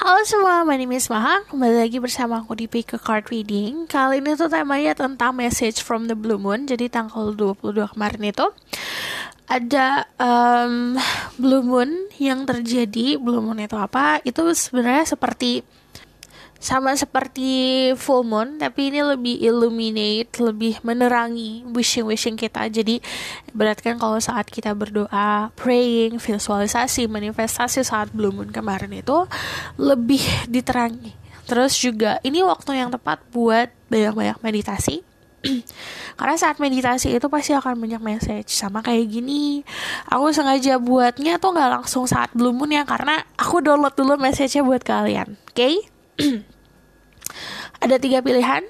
Halo semua, my name is Maha. Kembali lagi bersama aku di Pick a Card Reading. Kali ini tuh temanya tentang message from the Blue Moon. Jadi tanggal 22 kemarin itu ada Blue Moon yang terjadi. Blue Moon itu apa? Itu sebenarnya sama seperti full moon, tapi ini lebih illuminate, lebih menerangi wishing kita. Jadi berarti kan kalau saat kita berdoa, praying, visualisasi, manifestasi saat blue moon kemarin itu lebih diterangi. Terus juga ini waktu yang tepat buat banyak-banyak meditasi. Karena saat meditasi itu pasti akan banyak message. Sama kayak gini, aku sengaja buatnya tuh gak langsung saat blue moon ya, karena aku download dulu message-nya buat kalian. Oke? Ada 3 pilihan.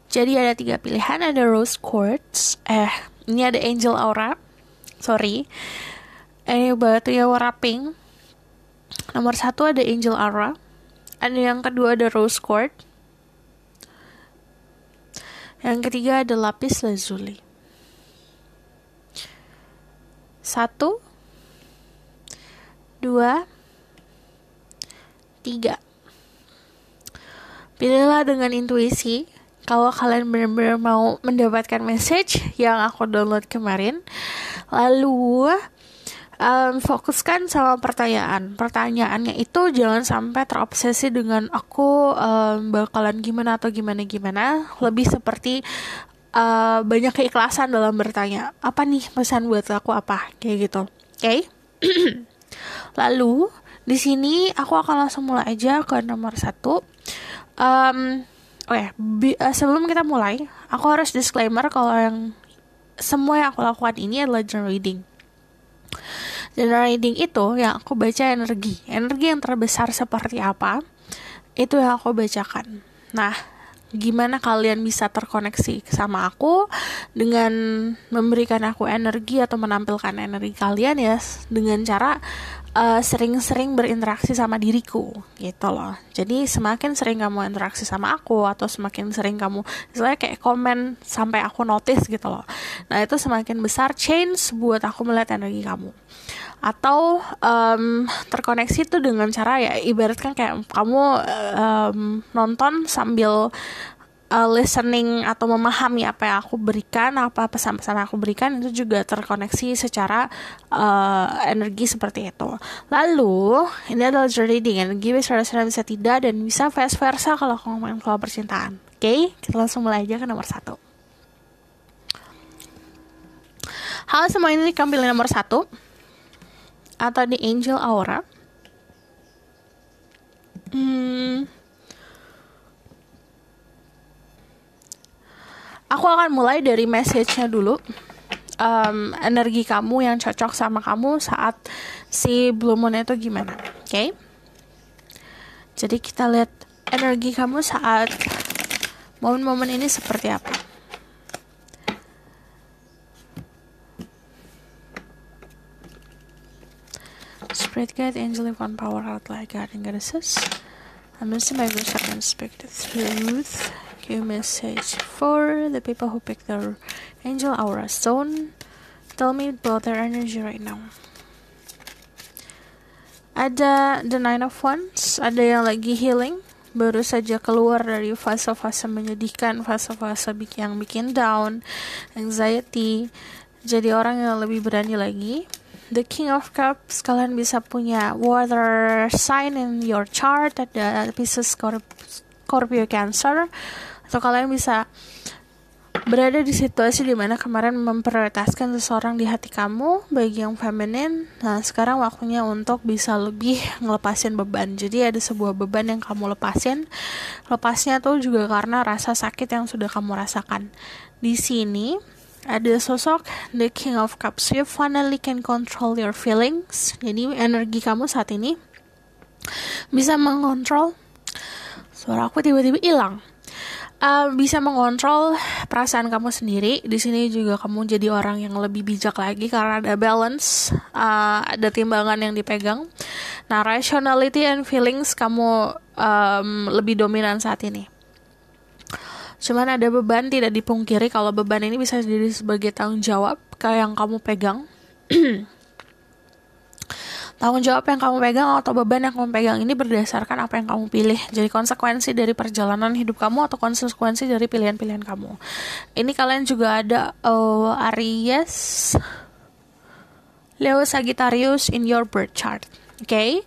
Jadi ada 3 pilihan. Ada rose quartz. Ini ada angel aura. Batunya warna pink. Nomor 1 ada angel aura. Ada yang kedua ada rose quartz. Yang ketiga ada lapis lazuli. 1, 2, 3. Pilihlah dengan intuisi. Kalau kalian benar-benar mau mendapatkan message yang aku download kemarin, lalu fokuskan sama pertanyaan. Pertanyaannya itu jangan sampai terobsesi dengan aku bakalan gimana atau gimana. Lebih seperti banyak keikhlasan dalam bertanya. Apa nih pesan buat aku apa? Kayak gitu. Oke? Lalu di sini aku akan langsung mulai aja ke nomor 1. Sebelum kita mulai, aku harus disclaimer kalau semua yang aku lakukan ini adalah journal reading. Journal reading itu yang aku baca energi yang terbesar seperti apa, itu yang aku bacakan. Nah, gimana kalian bisa terkoneksi sama aku dengan memberikan aku energi atau menampilkan energi kalian ya dengan cara sering-sering berinteraksi sama diriku gitu loh. Jadi semakin sering kamu interaksi sama aku atau semakin sering kamu misalnya kayak komen sampai aku notice gitu loh, nah itu semakin besar change buat aku melihat energi kamu. Atau terkoneksi itu dengan cara ya ibaratkan kayak kamu nonton sambil listening atau memahami apa yang aku berikan, apa pesan-pesan aku berikan, itu juga terkoneksi secara energi seperti itu. Lalu ini adalah reading, energi bisa tidak dan bisa vice versa kalau aku ngomongin soal percintaan. Oke, kita langsung mulai aja ke nomor 1. Halo semua, ini kamu pilih nomor 1 atau di angel aura. Aku akan mulai dari message-nya dulu. Energi kamu yang cocok sama kamu saat si blue moon itu gimana. Oke? Jadi kita lihat energi kamu saat momen-momen ini seperti apa. Spirit guide, angel, divine power, outline, guardian goddesses. I'm just my verse I can speak the truth. Give message for the people who pick their angel aura stone. Tell me about their energy right now. Ada the 9 of wands. Ada yang lagi healing, baru saja keluar dari fase-fase menyedihkan, fase-fase yang bikin down, anxiety. Jadi orang yang lebih berani lagi. The King of Cups, kalian bisa punya water sign in your chart. Ada Pisces, Scorpio, Cancer. Atau kalian bisa berada di situasi dimana kemarin memprioritaskan seseorang di hati kamu, bagi yang feminin. Nah, sekarang waktunya untuk bisa lebih ngelepasin beban. Jadi ada sebuah beban yang kamu lepasin. Lepasnya tuh juga karena rasa sakit yang sudah kamu rasakan. Di sini ada sosok the King of Cups. You finally can control your feelings. Jadi energi kamu saat ini bisa mengontrol. Suara aku tiba-tiba hilang. Bisa mengontrol perasaan kamu sendiri. Di sini juga kamu jadi orang yang lebih bijak lagi karena ada balance, ada timbangan yang dipegang. Nah, rationality and feelings kamu lebih dominan saat ini. Cuman ada beban, tidak dipungkiri kalau beban ini bisa jadi sebagai tanggung jawab kayak yang kamu pegang. Tanggung jawab yang kamu pegang atau beban yang kamu pegang ini berdasarkan apa yang kamu pilih. Jadi konsekuensi dari perjalanan hidup kamu atau konsekuensi dari pilihan-pilihan kamu. Ini kalian juga ada Aries, Leo, Sagittarius in your birth chart. Oke,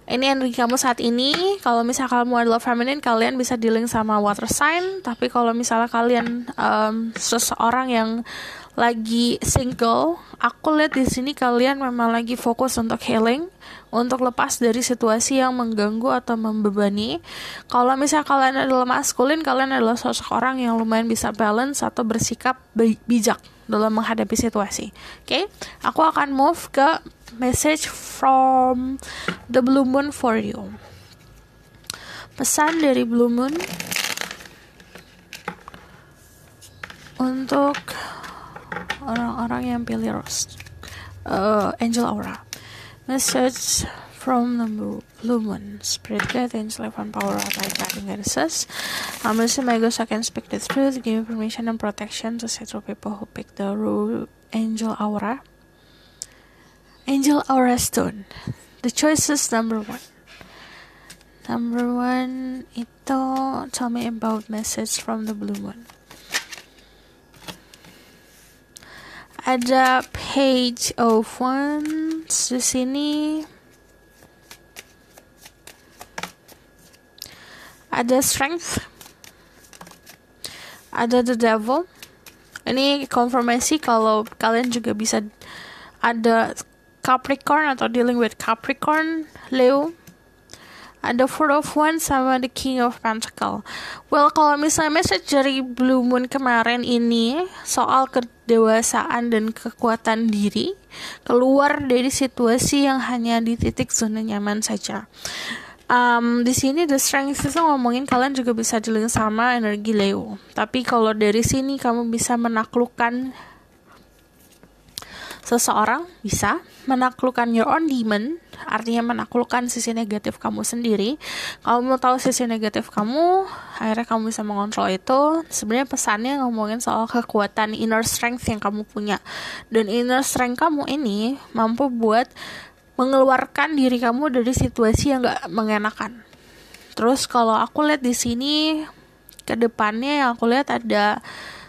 ini energi kamu saat ini. Kalau misalnya kamu adalah feminine, kalian bisa dealing sama water sign. Tapi kalau misalnya kalian seseorang yang lagi single, aku lihat di sini kalian memang lagi fokus untuk healing, untuk lepas dari situasi yang mengganggu atau membebani. Kalau misalnya kalian adalah maskulin, kalian adalah sosok orang yang lumayan bisa balance atau bersikap bijak dalam menghadapi situasi. Oke, aku akan move ke message from the blue moon for you. Pesan dari blue moon untuk orang-orang yang pilih rose, angel aura. Message from the blue moon, spirit guide, angel life and power of light guiding goddesses. I'm listening my ghost, I can speak the truth, give information and protection to set people who pick the angel aura. Angel aura stone. The choices number one. Number one itu tell me about message from the blue moon. Ada page of wands di sini. Ada strength. Ada the devil. Ini konfirmasi kalau kalian juga bisa ada Capricorn atau dealing with Capricorn, Leo. Ada Four of Wands sama the King of Pentacle. Well, kalau misalnya message dari Blue Moon kemarin ini soal kedewasaan dan kekuatan diri, keluar dari situasi yang hanya di titik zona nyaman saja. Di sini the strength itu ngomongin kalian juga bisa dealing sama energi Leo. Tapi kalau dari sini kamu bisa menaklukkan seseorang, bisa menaklukkan your own demon, artinya menaklukkan sisi negatif kamu sendiri. Kalau mau tahu sisi negatif kamu, akhirnya kamu bisa mengontrol itu. Sebenarnya pesannya ngomongin soal kekuatan inner strength yang kamu punya. Dan inner strength kamu ini mampu buat mengeluarkan diri kamu dari situasi yang gak mengenakan. Terus kalau aku lihat di sini ke depannya, yang aku lihat ada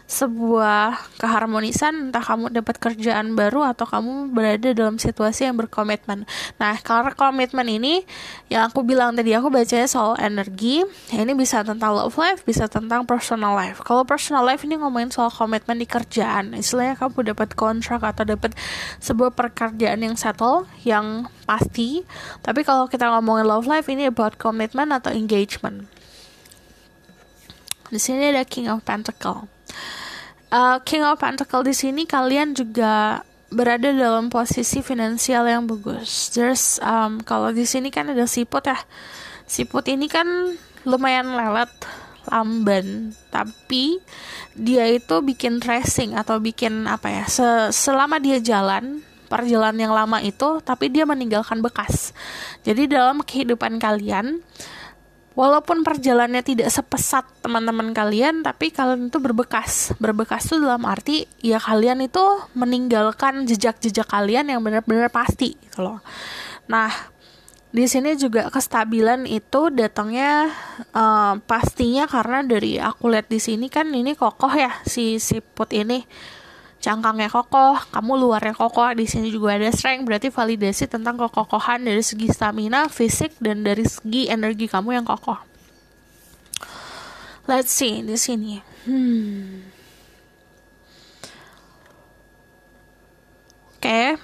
sebuah keharmonisan, entah kamu dapat kerjaan baru atau kamu berada dalam situasi yang berkomitmen. Nah, karena komitmen ini yang aku bilang tadi, aku bacanya soal energi. Ini bisa tentang love life, bisa tentang personal life. Kalau personal life ini ngomongin soal komitmen di kerjaan. Istilahnya kamu dapat kontrak atau dapat sebuah pekerjaan yang settle, yang pasti. Tapi kalau kita ngomongin love life, ini about commitment atau engagement. Di sini ada King of Pentacle. King of Pentacle di sini kalian juga berada dalam posisi finansial yang bagus. There's kalau di sini kan ada siput ya. Siput ini kan lumayan lelet, lamban, tapi dia itu bikin tracing atau bikin apa ya? Selama dia jalan perjalanan yang lama itu, tapi dia meninggalkan bekas. Jadi dalam kehidupan kalian, walaupun perjalanannya tidak sepesat teman-teman kalian, tapi kalian itu berbekas. Berbekas itu dalam arti, ya kalian itu meninggalkan jejak-jejak kalian yang benar-benar pasti, gitu loh. Nah, di sini juga kestabilan itu datangnya pastinya karena dari aku lihat di sini kan ini kokoh ya, si siput ini. Cangkangnya kokoh, kamu luarnya kokoh. Di sini juga ada strength, berarti validasi tentang kekokohan dari segi stamina, fisik, dan dari segi energi kamu yang kokoh. Let's see di sini. Oke.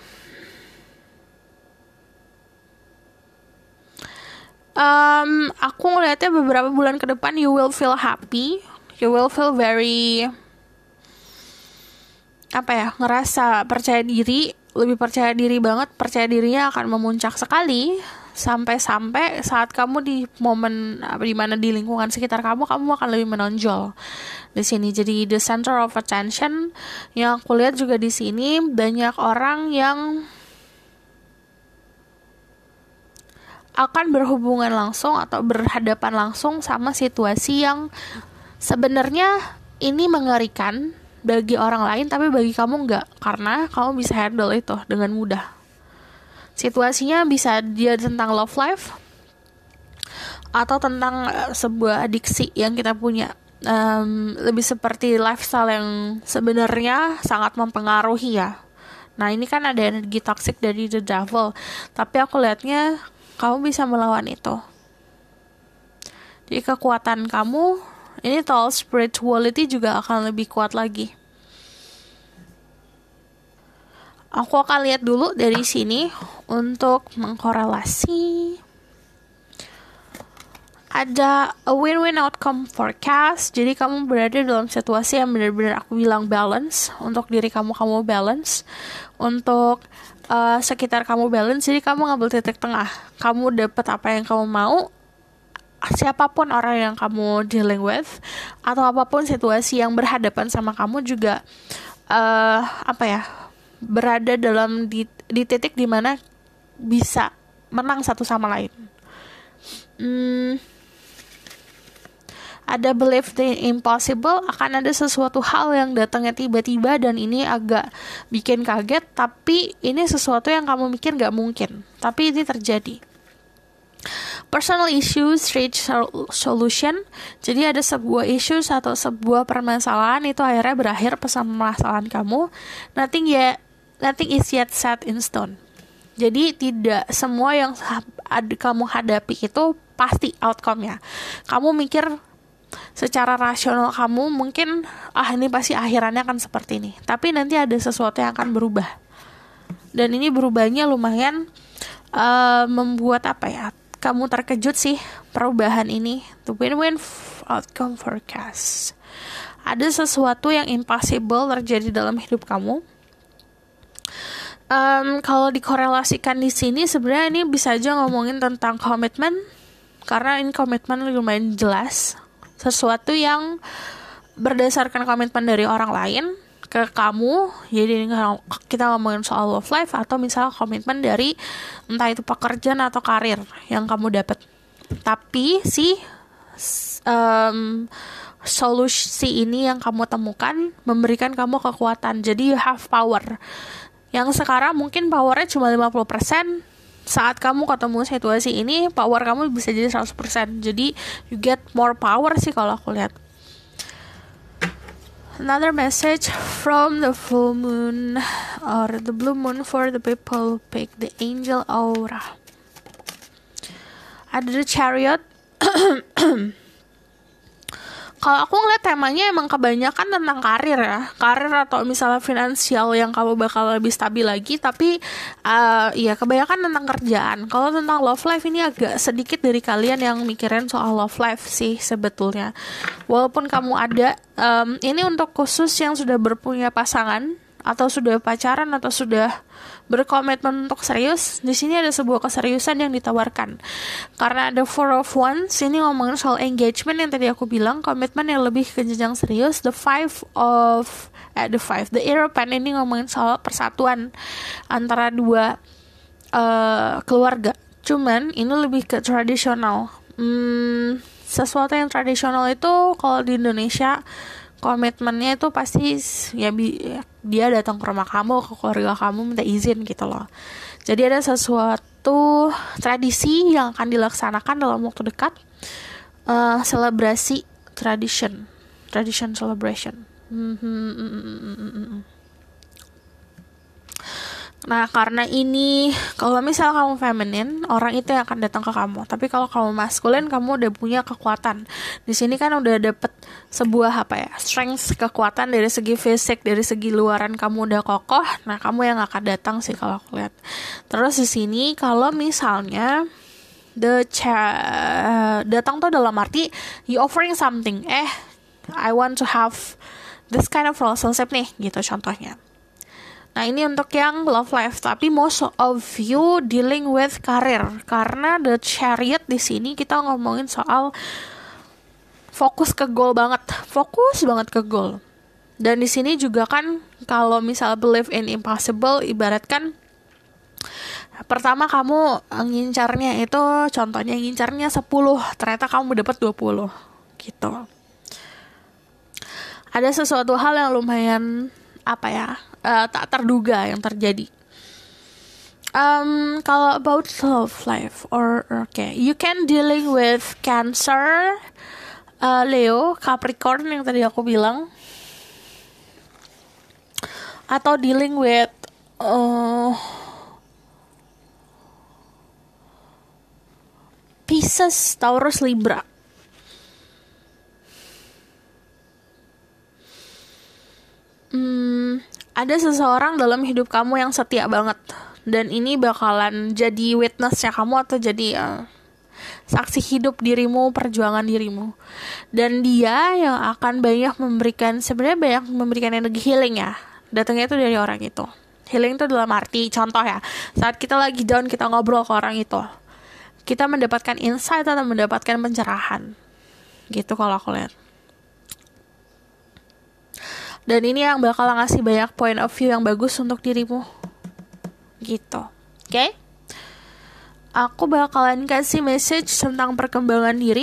Aku ngeliatnya beberapa bulan ke depan you will feel happy, you will feel very ngerasa percaya diri, lebih percaya diri banget. Percaya dirinya akan memuncak sekali sampai saat kamu di momen di mana di lingkungan sekitar kamu akan lebih menonjol di sini. Jadi the center of attention. Yang aku lihat juga di sini banyak orang yang akan berhubungan langsung atau berhadapan langsung sama situasi yang sebenarnya ini mengerikan bagi orang lain, tapi bagi kamu enggak, karena kamu bisa handle itu dengan mudah. Situasinya bisa dia tentang love life atau tentang sebuah adiksi yang kita punya. Lebih seperti lifestyle yang sebenarnya sangat mempengaruhi ya. Nah ini kan ada energi toxic dari the devil, tapi aku lihatnya kamu bisa melawan itu. Jadi kekuatan kamu ini tall spirituality juga akan lebih kuat lagi. Aku akan lihat dulu dari sini untuk mengkorelasi. Ada a win-win outcome forecast. Jadi kamu berada dalam situasi yang benar-benar aku bilang balance. Untuk diri kamu balance. Untuk sekitar kamu balance. Jadi kamu ngambil titik tengah. Kamu dapat apa yang kamu mau. Siapapun orang yang kamu dealing with. Atau apapun situasi yang berhadapan sama kamu juga berada dalam di titik dimana bisa menang satu sama lain. Ada belief the impossible, akan ada sesuatu hal yang datangnya tiba-tiba dan ini agak bikin kaget, tapi ini sesuatu yang kamu mikir gak mungkin, tapi ini terjadi. Personal issues reach solution. Jadi ada sebuah issues atau sebuah permasalahan itu akhirnya berakhir permasalahan kamu. Nothing is yet set in stone. Jadi tidak semua yang kamu hadapi itu pasti outcome-nya. Kamu mikir secara rasional kamu mungkin ini pasti akhirannya akan seperti ini. Tapi nanti ada sesuatu yang akan berubah. Dan ini berubahnya lumayan membuat kamu terkejut sih perubahan ini. The win-win outcome forecast. Ada sesuatu yang impossible terjadi dalam hidup kamu. Kalau dikorelasikan di sini sebenarnya ini bisa aja ngomongin tentang komitmen, karena ini komitmen lumayan jelas, sesuatu yang berdasarkan komitmen dari orang lain ke kamu. Jadi kita ngomongin soal love life atau misalnya komitmen dari entah itu pekerjaan atau karir yang kamu dapat. Tapi solusi ini yang kamu temukan memberikan kamu kekuatan. Jadi you have power. Yang sekarang mungkin powernya cuma 50%, saat kamu ketemu situasi ini, power kamu bisa jadi 100%. Jadi you get more power sih kalau aku lihat. Another message from the full moon or the blue moon for the people pick the angel aura. Ada the chariot. Kalau aku ngeliat temanya emang kebanyakan tentang karir ya. Karir atau misalnya finansial yang kamu bakal lebih stabil lagi. Tapi ya kebanyakan tentang kerjaan. Kalau tentang love life ini agak sedikit dari kalian yang mikirin soal love life sih sebetulnya. Walaupun kamu ada, ini untuk khusus yang sudah berpunya pasangan atau sudah pacaran atau sudah berkomitmen untuk serius. Di sini ada sebuah keseriusan yang ditawarkan. Karena ada Four of Wands, ini ngomongin soal engagement yang tadi aku bilang, komitmen yang lebih ke jenjang serius. The Hierophant ini ngomongin soal persatuan antara dua keluarga. Cuman ini lebih ke tradisional. Sesuatu yang tradisional itu kalau di Indonesia komitmennya itu pasti ya dia datang ke rumah kamu, ke keluarga kamu minta izin gitu loh. Jadi ada sesuatu tradisi yang akan dilaksanakan dalam waktu dekat, selebrasi tradition celebration. Nah, karena ini kalau misalnya kamu feminin, orang itu yang akan datang ke kamu. Tapi kalau kamu maskulin, kamu udah punya kekuatan. Di sini kan udah dapet sebuah strength, kekuatan dari segi fisik, dari segi luaran kamu udah kokoh. Nah, kamu yang akan datang sih kalau aku lihat. Terus di sini kalau misalnya datang tuh dalam arti you offering something. I want to have this kind of relationship nih, gitu contohnya. Nah, ini untuk yang love life, tapi most of you dealing with karir. Karena the chariot di sini kita ngomongin soal fokus banget ke goal. Dan di sini juga kan kalau misal believe in impossible, ibaratkan pertama kamu ngincarnya itu contohnya ngincarnya 10, ternyata kamu dapat 20 gitu. Ada sesuatu hal yang lumayan tak terduga yang terjadi. Kalau about love life or okay, you can dealing with Cancer, Leo, Capricorn yang tadi aku bilang, atau dealing with Pisces, Taurus, Libra. Ada seseorang dalam hidup kamu yang setia banget, dan ini bakalan jadi witness-nya kamu atau jadi saksi hidup dirimu, perjuangan dirimu. Dan dia yang akan sebenarnya banyak memberikan energi healing ya. Datangnya itu dari orang itu. Healing itu dalam arti, contoh ya, saat kita lagi down, kita ngobrol ke orang itu, kita mendapatkan insight atau mendapatkan pencerahan. Gitu kalau aku lihat. Dan ini yang bakal ngasih banyak point of view yang bagus untuk dirimu. Gitu. Oke? Aku bakalan kasih message tentang perkembangan diri.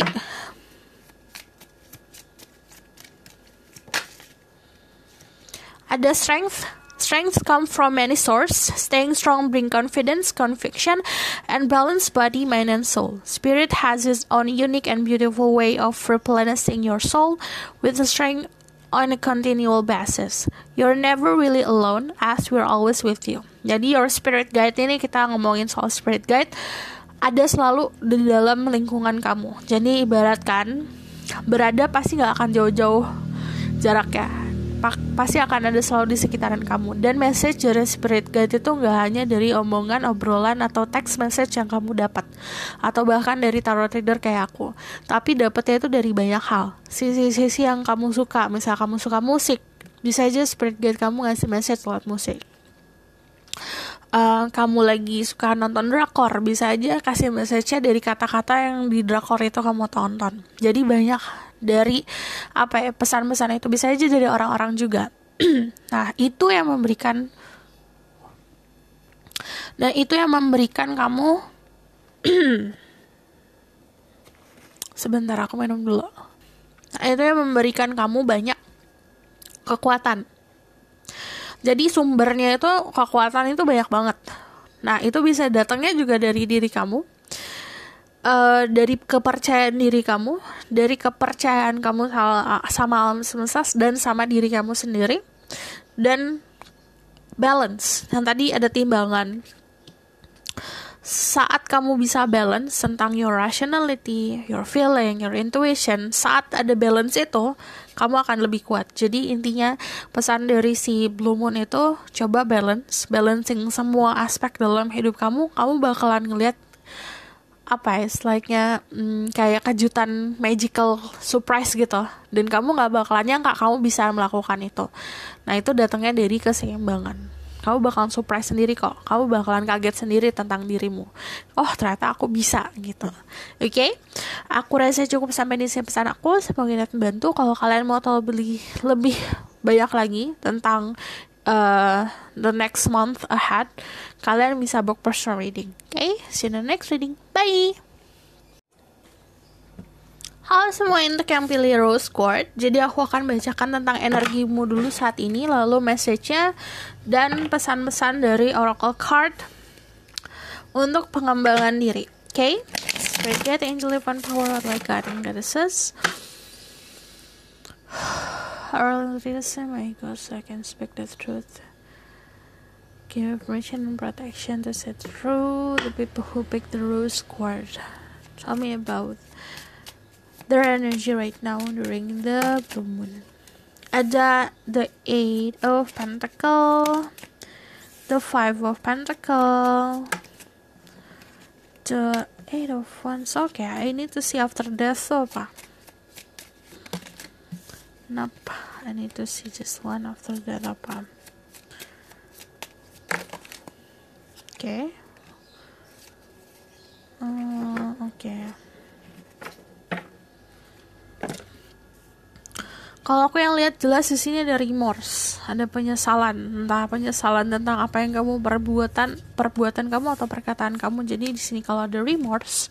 Ada strength. Strength come from many sources. Staying strong bring confidence, conviction, and balanced body, mind, and soul. Spirit has its own unique and beautiful way of replenishing your soul with the strength on a continual basis. You're never really alone, as we're always with you. Jadi your spirit guide ini, kita ngomongin soal spirit guide, ada selalu di dalam lingkungan kamu. Jadi ibaratkan berada pasti gak akan jauh-jauh jaraknya, pasti akan ada selalu di sekitaran kamu. Dan message dari spirit guide itu gak hanya dari omongan, obrolan, atau text message yang kamu dapat, atau bahkan dari tarot reader kayak aku, tapi dapetnya itu dari banyak hal. Sisi-sisi yang kamu suka, misal kamu suka musik, bisa aja spirit guide kamu ngasih message lewat musik. Kamu lagi suka nonton drakor, bisa aja kasih message-nya dari kata-kata yang di drakor itu kamu tonton. Jadi banyak dari pesan-pesan itu, bisa aja dari orang-orang juga. Nah, itu yang memberikan kamu sebentar, aku minum dulu. Nah, itu yang memberikan kamu banyak kekuatan. Jadi sumbernya itu, kekuatan itu banyak banget. Nah, itu bisa datangnya juga dari diri kamu, dari kepercayaan diri kamu, dari kepercayaan kamu sama alam semesta dan sama diri kamu sendiri. Dan balance, yang tadi ada timbangan. Saat kamu bisa balance tentang your rationality, your feeling, your intuition, saat ada balance itu, kamu akan lebih kuat. Jadi intinya pesan dari si Blue Moon itu, coba balancing semua aspek dalam hidup kamu bakalan ngelihat kayak kejutan magical surprise gitu. Dan kamu gak bakalan nyangka kamu bisa melakukan itu. Nah, itu datangnya dari keseimbangan. Kamu bakalan surprise sendiri kok. Kamu bakalan kaget sendiri tentang dirimu. Oh, ternyata aku bisa gitu. Oke? Aku rasa cukup sampai di sini pesan aku. Semoga ini membantu. Kalau kalian mau tahu lebih banyak lagi tentang the next month ahead, kalian bisa book personal reading. Okay? See you in the next reading. Bye! Halo semua, untuk yang pilih Rose Quartz, jadi aku akan bacakan tentang energimu dulu saat ini, lalu message-nya dan pesan-pesan dari Oracle Card untuk pengembangan diri. Okay? Spirit Guide, Angel, Divine Power, like God and Goddesses. Our leaders, my God, so I can speak the truth. Give permission and protection to set through the people who pick the Rose Quartz. Tell me about their energy right now during the Blue Moon. Ada the 8 of Pentacle, the 5 of Pentacle, the 8 of Wands. Okay, I need to see after death so apa? Nope, I need to see just one after death apa? Okay. Okay. Kalau aku yang lihat jelas di sini ada remorse, ada penyesalan, entah penyesalan tentang apa yang kamu perbuatan kamu atau perkataan kamu. Jadi di sini kalau ada remorse,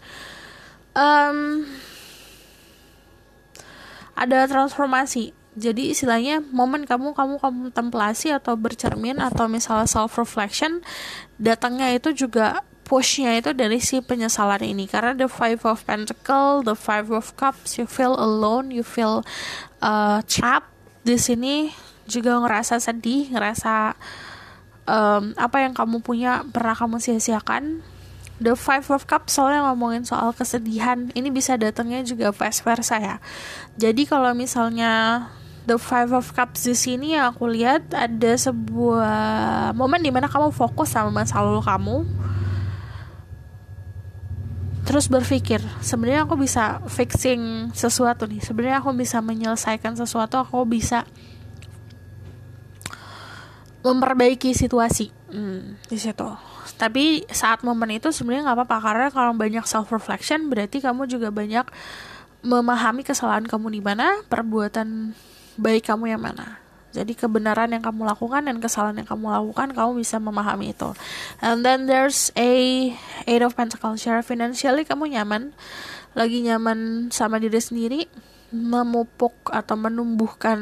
ada transformasi Jadi istilahnya momen kamu kontemplasi atau bercermin atau misalnya self reflection, datangnya itu juga pushnya itu dari si penyesalan ini. Karena the Five of Pentacles, the Five of Cups, you feel alone, you feel trapped di sini, juga ngerasa sedih, ngerasa apa yang kamu punya pernah kamu sia-siakan. The Five of Cups soalnya ngomongin soal kesedihan, ini bisa datangnya juga vice versa ya. Jadi kalau misalnya The Five of Cups di sini, aku lihat ada sebuah momen dimana kamu fokus sama masa lalu kamu, terus berpikir, sebenarnya aku bisa fixing sesuatu nih, sebenarnya aku bisa menyelesaikan sesuatu, aku bisa memperbaiki situasi di situ. Tapi saat momen itu sebenarnya nggak apa-apa, karena kalau banyak self reflection berarti kamu juga banyak memahami kesalahan kamu di mana, perbuatan baik kamu yang mana. Jadi kebenaran yang kamu lakukan dan kesalahan yang kamu lakukan, kamu bisa memahami itu. And then there's a Eight of Pentacles. Secara financially kamu nyaman, lagi nyaman sama diri sendiri, memupuk atau menumbuhkan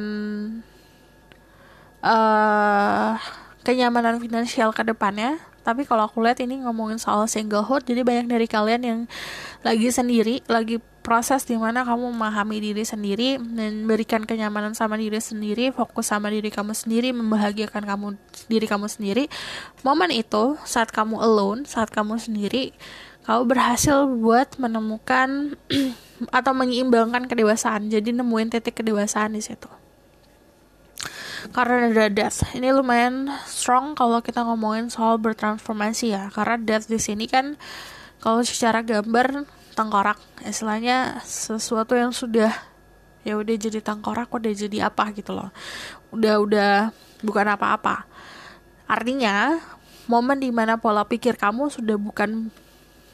kenyamanan finansial ke depannya. Tapi kalau aku lihat ini ngomongin soal singlehood, jadi banyak dari kalian yang lagi sendiri, lagi proses dimana kamu memahami diri sendiri dan berikan kenyamanan sama diri sendiri, fokus sama diri kamu sendiri, membahagiakan diri kamu sendiri. Momen itu saat kamu alone, saat kamu sendiri, kamu berhasil buat menemukan atau menyeimbangkan kedewasaan. Jadi nemuin titik kedewasaan di situ. Karena ada death, ini lumayan strong kalau kita ngomongin soal bertransformasi ya. Karena death di sini kan kalau secara gambar tengkorak, istilahnya sesuatu yang sudah ya udah jadi tengkorak, udah jadi apa gitu loh. Udah bukan apa-apa. Artinya momen dimana pola pikir kamu sudah bukan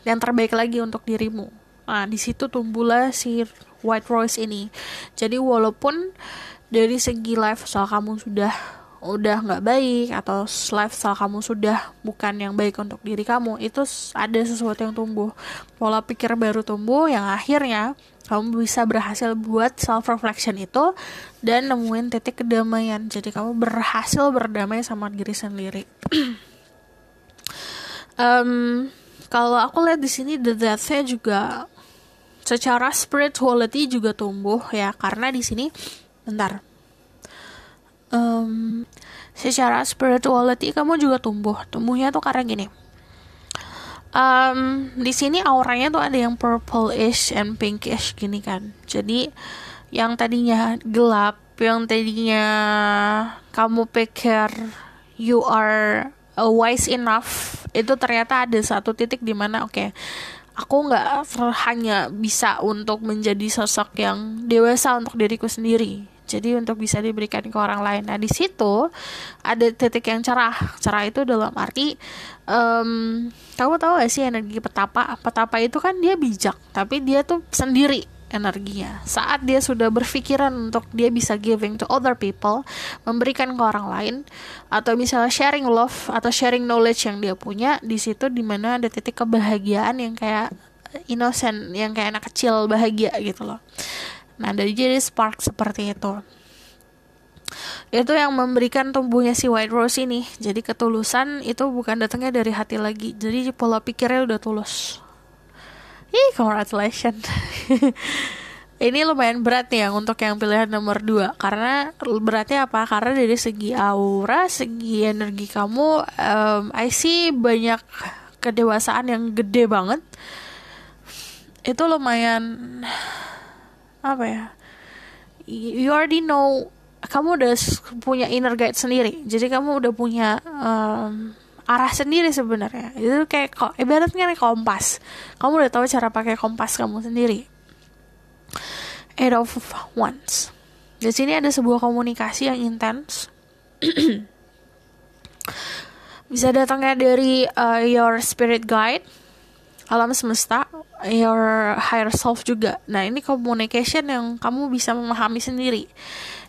yang terbaik lagi untuk dirimu. Nah, di situ tumbuhlah si White Rose ini. Jadi walaupun dari segi lifestyle kamu sudah nggak baik, atau lifestyle kamu sudah bukan yang baik untuk diri kamu, itu ada sesuatu yang tumbuh, pola pikir baru tumbuh, yang akhirnya kamu bisa berhasil buat self reflection itu dan nemuin titik kedamaian. Jadi kamu berhasil berdamai sama diri sendiri. Kalau aku lihat di sini the death-nya juga secara spirituality juga tumbuh ya, karena di sini secara spirituality kamu juga tumbuhnya tuh karena gini. Di sini auranya tuh ada yang purplish and pinkish gini kan. Jadi yang tadinya gelap, yang tadinya kamu pikir you are wise enough, itu ternyata ada satu titik di mana aku nggak hanya bisa untuk menjadi sosok yang dewasa untuk diriku sendiri, jadi untuk bisa diberikan ke orang lain. Nah di situ ada titik yang cerah. Cerah itu dalam arti kamu tahu gak sih energi petapa? Petapa itu kan dia bijak, tapi dia tuh sendiri energinya. Saat dia sudah berpikiran untuk dia bisa giving to other people, memberikan ke orang lain, atau misalnya sharing love atau sharing knowledge yang dia punya, di situ dimana ada titik kebahagiaan yang kayak innocent, yang kayak anak kecil bahagia gitu loh. Nah dari jadi spark seperti itu yang memberikan tumbuhnya si White Rose ini. Jadi ketulusan itu bukan datangnya dari hati lagi, jadi pola pikirnya udah tulus. Congratulations. Ini lumayan berat nih untuk yang pilihan nomor 2. Karena beratnya apa? Karena dari segi aura, segi energi kamu, I see banyak kedewasaan yang gede banget. Itu lumayan you already know, kamu udah punya inner guide sendiri. Jadi kamu udah punya arah sendiri sebenarnya. Itu kayak ibaratnya kayak kompas. Kamu udah tahu cara pakai kompas kamu sendiri. Eight of Wands. Di sini ada sebuah komunikasi yang intens. Bisa datangnya dari your spirit guide, alam semesta, your higher self juga. Nah, ini communication yang kamu bisa memahami sendiri.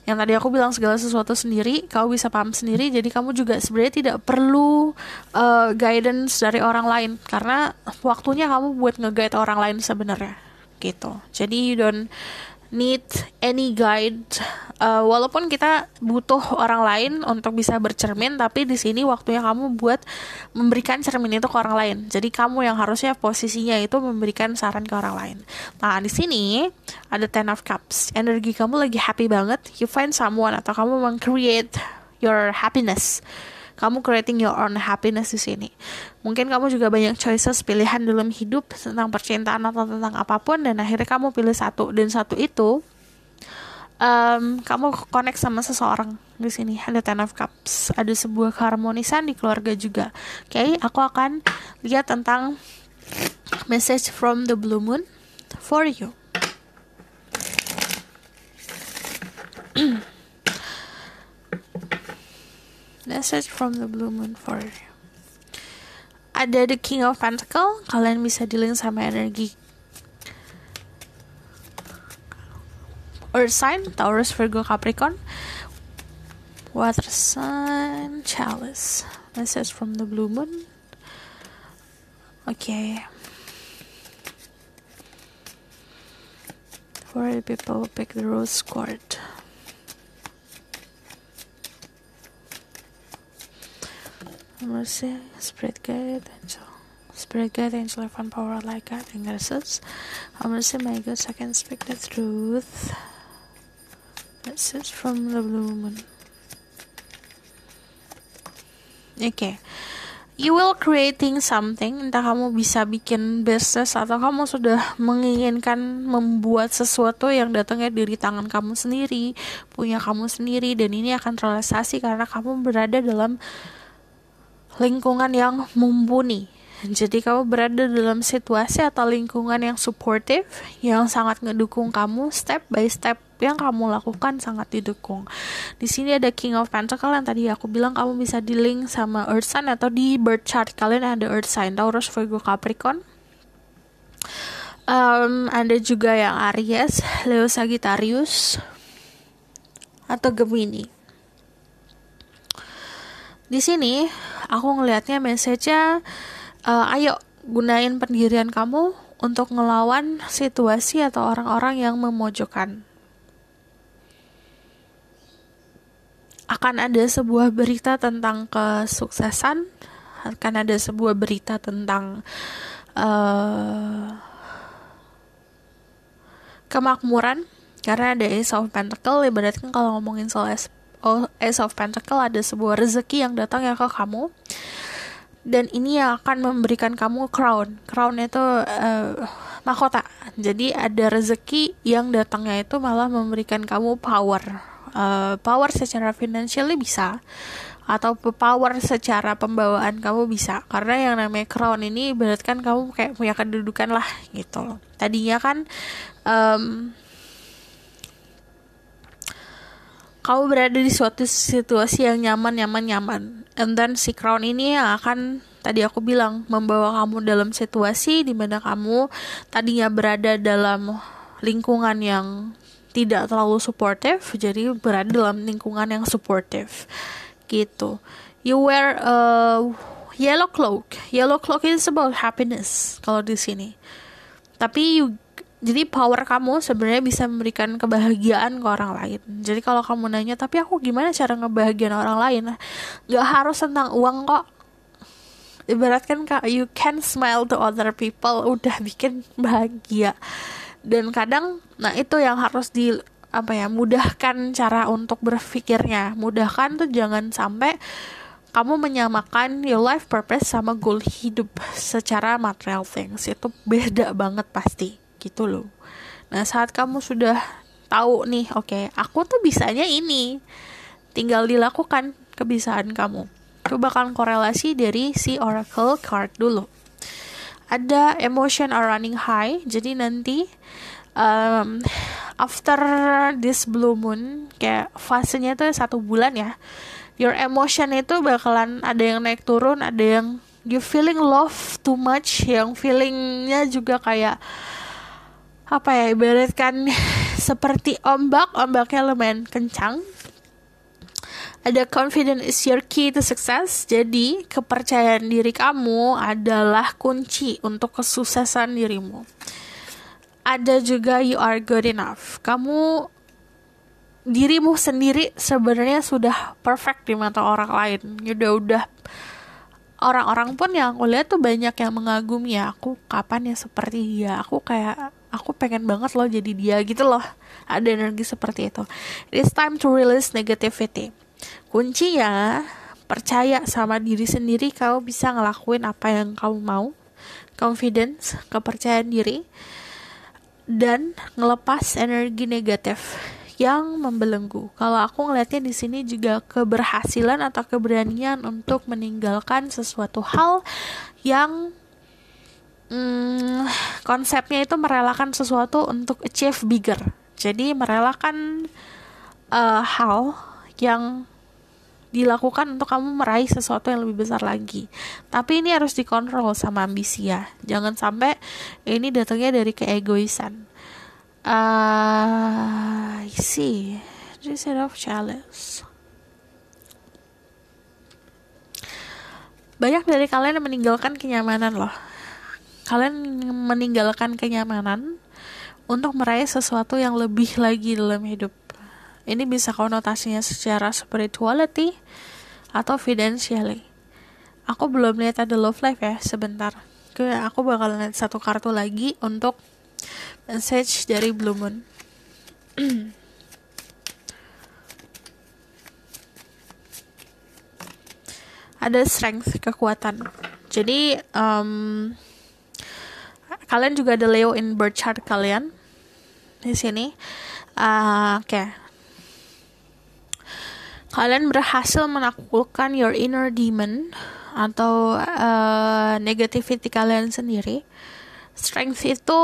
Yang tadi aku bilang segala sesuatu sendiri, kamu bisa paham sendiri. Jadi kamu juga sebenarnya tidak perlu guidance dari orang lain, karena waktunya kamu buat nge-guide orang lain sebenarnya gitu. Jadi you don't need any guide. Walaupun kita butuh orang lain untuk bisa bercermin, tapi di sini waktunya kamu buat memberikan cermin itu ke orang lain. Jadi kamu yang harusnya posisinya itu memberikan saran ke orang lain. Nah, di sini ada Ten of Cups. Energi kamu lagi happy banget. You find someone atau kamu meng-create your happiness. Kamu creating your own happiness di sini. Mungkin kamu juga banyak choices, pilihan dalam hidup tentang percintaan atau tentang apapun, dan akhirnya kamu pilih satu, dan satu itu kamu connect sama seseorang. Di sini ada Ten of Cups. Ada sebuah keharmonisan di keluarga juga. Oke, aku akan lihat tentang message from the blue moon for you. Message from the blue moon for you. Ada the King of Pentacle. Kalian bisa dealing sama energi Earth sign, Taurus, Virgo, Capricorn. Water sign, Chalice. Message from the blue moon. Okay. For the people who pick the rose quartz. Mercy, Spirit Guide, Angel. Spirit Guide, Angel, Divine Power, Light Guide, and Message. Mercy, my God, I can speak the truth. Message from the blue moon. Okay. You will creating something. Entah kamu bisa bikin bisnis atau kamu sudah menginginkan membuat sesuatu yang datangnya dari tangan kamu sendiri, punya kamu sendiri, dan ini akan terrealisasi karena kamu berada dalam lingkungan yang mumpuni. Jadi kamu berada dalam situasi atau lingkungan yang supportive, yang sangat ngedukung kamu, step by step yang kamu lakukan sangat didukung. Di sini ada King of Pentacle yang tadi aku bilang kamu bisa di-link sama Earth Sign, atau di birth chart kalian ada Earth Sign, Taurus, Virgo, Capricorn. Ada juga yang Aries, Leo, Sagittarius, atau Gemini. Di sini aku ngelihatnya message-nya ayo gunain pendirian kamu untuk ngelawan situasi atau orang-orang yang memojokkan. Akan ada sebuah berita tentang kesuksesan, akan ada sebuah berita tentang kemakmuran, karena ada Ace of Pentacle. Ibaratkan kalau ngomongin soal Ace of Pentacle, ada sebuah rezeki yang datang ya ke kamu, dan ini yang akan memberikan kamu crown. Crown itu mahkota. Jadi ada rezeki yang datangnya itu malah memberikan kamu power. Power secara financially bisa, atau power secara pembawaan kamu bisa. Karena yang namanya crown ini ibaratkan kamu kayak punya kedudukan lah gitu. Tadinya kan kamu berada di suatu situasi yang nyaman. And then si crown ini yang akan, tadi aku bilang, membawa kamu dalam situasi di mana kamu tadinya berada dalam lingkungan yang tidak terlalu supportive, jadi berada dalam lingkungan yang supportive gitu. You wear a yellow cloak. Yellow cloak is about happiness kalau di sini. Tapi jadi power kamu sebenarnya bisa memberikan kebahagiaan ke orang lain. Jadi kalau kamu nanya, tapi aku gimana cara ngebahagiain orang lain? Gak harus tentang uang kok. Ibaratkan you can smile to other people, udah bikin bahagia. Dan kadang, nah itu yang harus mudahkan cara untuk berpikirnya. Mudahkan tuh jangan sampai kamu menyamakan your life purpose sama goal hidup secara material things. Itu beda banget pasti. Gitu loh. Nah, saat kamu sudah tahu nih, oke, aku tuh bisanya ini, tinggal dilakukan kebisaan kamu. Itu bakal korelasi dari si oracle card dulu. Ada emotion are running high. Jadi nanti after this blue moon, kayak fasenya tuh 1 bulan ya, your emotion itu bakalan ada yang naik turun, ada yang you feeling love too much, yang feelingnya juga kayak ibaratkan seperti ombaknya lumayan kencang. Ada confidence is your key to success. Jadi kepercayaan diri kamu adalah kunci untuk kesuksesan dirimu. ada juga you are good enough. Kamu, dirimu sendiri sebenarnya sudah perfect di mata orang lain. Udah orang-orang pun yang aku lihat tuh banyak yang mengagumi ya. Aku kapan ya seperti dia. Aku pengen banget loh jadi dia gitu loh. Ada energi seperti itu. It's time to release negativity. Kuncinya percaya sama diri sendiri. Kamu bisa ngelakuin apa yang kamu mau. Confidence, kepercayaan diri, dan ngelepas energi negatif yang membelenggu. Kalau aku ngelihatnya di sini juga keberhasilan atau keberanian untuk meninggalkan sesuatu hal yang konsepnya itu merelakan sesuatu untuk achieve bigger. Jadi merelakan hal yang dilakukan untuk kamu meraih sesuatu yang lebih besar lagi. Tapi ini harus dikontrol sama ambisi ya. Jangan sampai ini datangnya dari keegoisan. I see. This set of chalice. Banyak dari kalian yang meninggalkan kenyamanan loh. Kalian meninggalkan kenyamanan untuk meraih sesuatu yang lebih lagi dalam hidup. Ini bisa konotasinya secara spirituality atau financially. Aku belum lihat ada love life ya, sebentar. Aku bakal lihat satu kartu lagi untuk message dari Blue Moon. Ada strength, kekuatan. Jadi kalian juga ada Leo in birth chart kalian di sini. Oke. Kalian berhasil menaklukkan your inner demon atau negativity kalian sendiri. Strength itu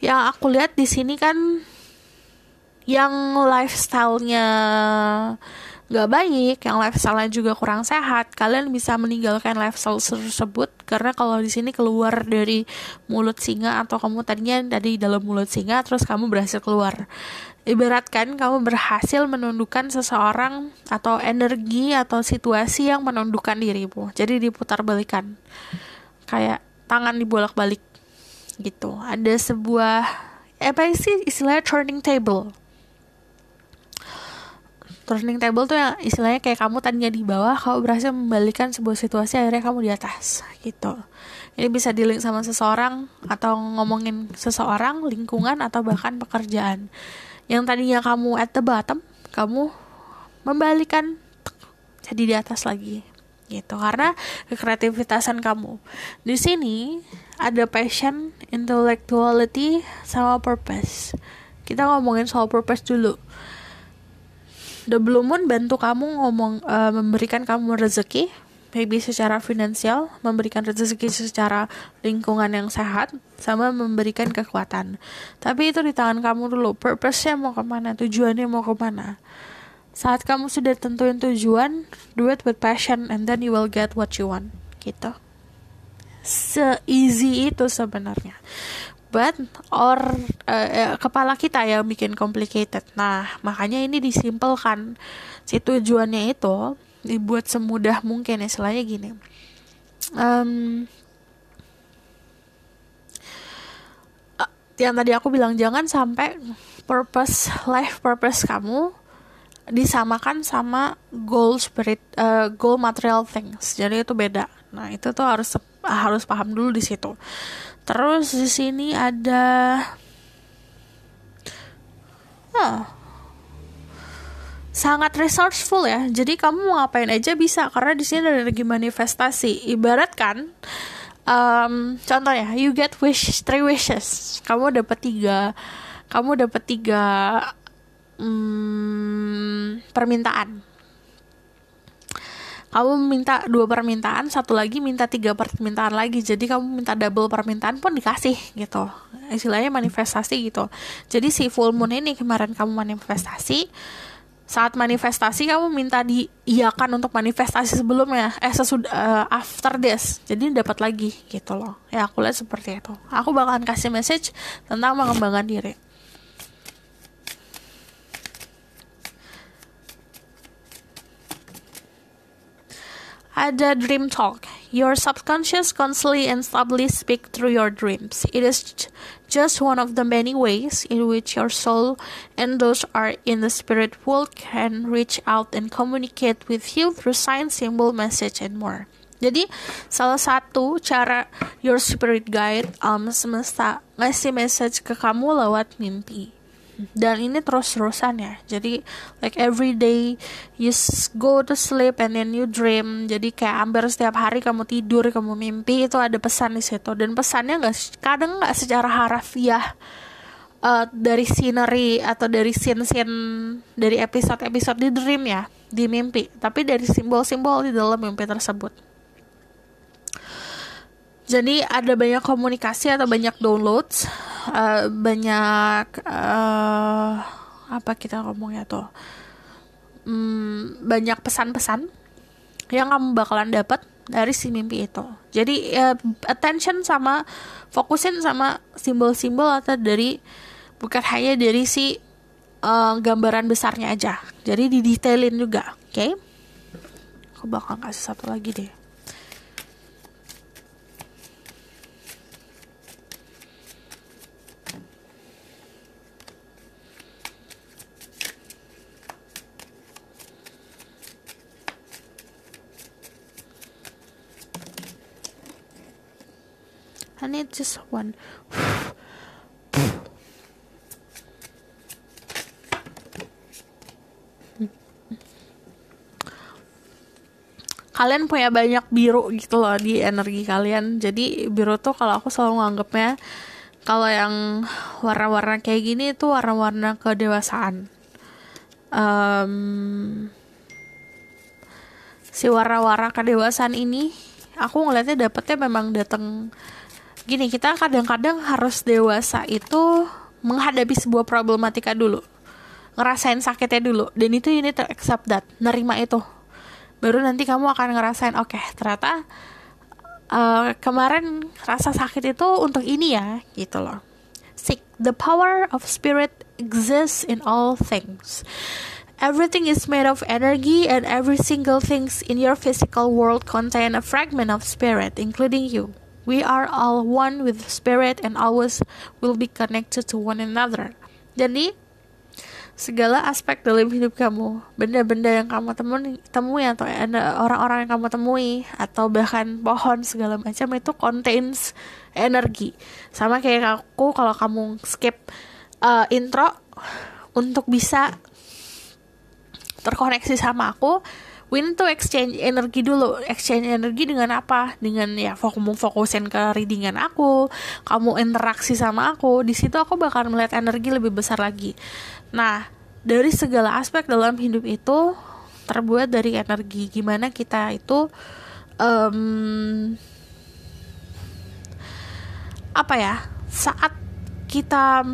yang aku lihat di sini kan yang lifestyle-nya gak baik, yang lifestyle-nya juga kurang sehat, kalian bisa meninggalkan lifestyle tersebut karena kalau di sini keluar dari mulut singa atau kamu tadinya dari dalam mulut singa terus kamu berhasil keluar. Ibaratkan kamu berhasil menundukkan seseorang atau energi atau situasi yang menundukkan dirimu. Jadi diputar balikan. Kayak tangan dibolak-balik gitu. Ada sebuah apa sih istilahnya turning table. Turning table tuh yang istilahnya kayak kamu tadinya di bawah, kamu berhasil membalikan sebuah situasi, akhirnya kamu di atas gitu. Ini bisa di-link sama seseorang atau ngomongin seseorang, lingkungan, atau bahkan pekerjaan. Yang tadinya kamu at the bottom, kamu membalikan jadi di atas lagi gitu. Karena kekreativitasan kamu. Di sini ada passion, intellectuality, sama purpose. Kita ngomongin soal purpose dulu. The Blue Moon bantu kamu memberikan kamu rezeki, maybe secara finansial, memberikan rezeki secara lingkungan yang sehat, sama memberikan kekuatan. Tapi itu di tangan kamu dulu. Purpose-nya mau kemana, tujuannya mau kemana. Saat kamu sudah tentuin tujuan, do it with passion and then you will get what you want. Gitu. Se-easy itu sebenarnya. But kepala kita yang bikin complicated. Nah, makanya ini disimpelkan. Si tujuannya itu dibuat semudah mungkin, istilahnya gini. Yang tadi aku bilang, jangan sampai life purpose kamu disamakan sama goal material things. Jadi itu beda. Nah, itu tuh harus paham dulu di situ. Terus di sini ada sangat resourceful ya. Jadi kamu mau ngapain aja bisa karena di sini ada energi manifestasi. Ibaratkan contohnya you get 3 wishes. Kamu dapat 3 permintaan. Kamu minta 2 permintaan, satu lagi minta 3 permintaan lagi. Jadi kamu minta double permintaan pun dikasih gitu. Istilahnya manifestasi gitu. Jadi si full moon ini kemarin kamu manifestasi. Saat manifestasi kamu minta diiyakan untuk manifestasi sebelumnya. After this. Jadi dapat lagi gitu loh. Ya aku lihat seperti itu. Aku bakalan kasih message tentang mengembangkan diri. Ada dream talk. Your subconscious constantly and stably speak through your dreams. It is just one of the many ways in which your soul and those are in the spirit world can reach out and communicate with you through sign, symbol, message, and more. Jadi salah satu cara your spirit guide, alam semesta, ngasih message ke kamu lewat mimpi. Dan ini terus-terusan ya. Jadi like every day you go to sleep and then you dream. Jadi kayak hampir setiap hari kamu tidur, kamu mimpi, itu ada pesan di situ. Dan pesannya kadang nggak secara harafiah dari scenery atau dari scene-scene dari episode-episode di dream ya, di mimpi. Tapi dari simbol-simbol di dalam mimpi tersebut. Jadi ada banyak komunikasi atau banyak downloads, banyak apa kita ngomongnya tuh, banyak pesan-pesan yang kamu bakalan dapat dari si mimpi itu. Jadi attention sama fokusin sama simbol-simbol atau dari bukan hanya dari si gambaran besarnya aja. Jadi didetailin juga, oke? Aku bakal kasih satu lagi deh. I need just one. Kalian punya banyak biru gitu loh di energi kalian. Jadi biru tuh kalau aku selalu nganggapnya, kalau yang warna-warna kayak gini itu warna-warna kedewasaan. Si warna-warna kedewasaan ini aku ngeliatnya dapetnya memang datang gini. Kita kadang-kadang harus dewasa itu menghadapi sebuah problematika dulu, ngerasain sakitnya dulu, dan itu you need to accept that, nerima itu, baru nanti kamu akan ngerasain oke, ternyata kemarin rasa sakit itu untuk ini ya, gitu loh. The power of spirit exists in all things. Everything is made of energy, and every single thing in your physical world contain a fragment of spirit, including you. We are all one with spirit and always will be connected to one another. Jadi segala aspek dalam hidup kamu, benda-benda yang kamu temui atau orang-orang yang kamu temui atau bahkan pohon segala macam itu contains energi. Sama kayak aku, kalau kamu skip intro untuk bisa terkoneksi sama aku, we need to exchange energi dulu. Exchange energi dengan apa? Dengan ya kamu fokusin ke readingan aku, kamu interaksi sama aku. Di situ aku bakal melihat energi lebih besar lagi. Nah, dari segala aspek dalam hidup itu terbuat dari energi. Gimana kita itu apa ya? Saat kita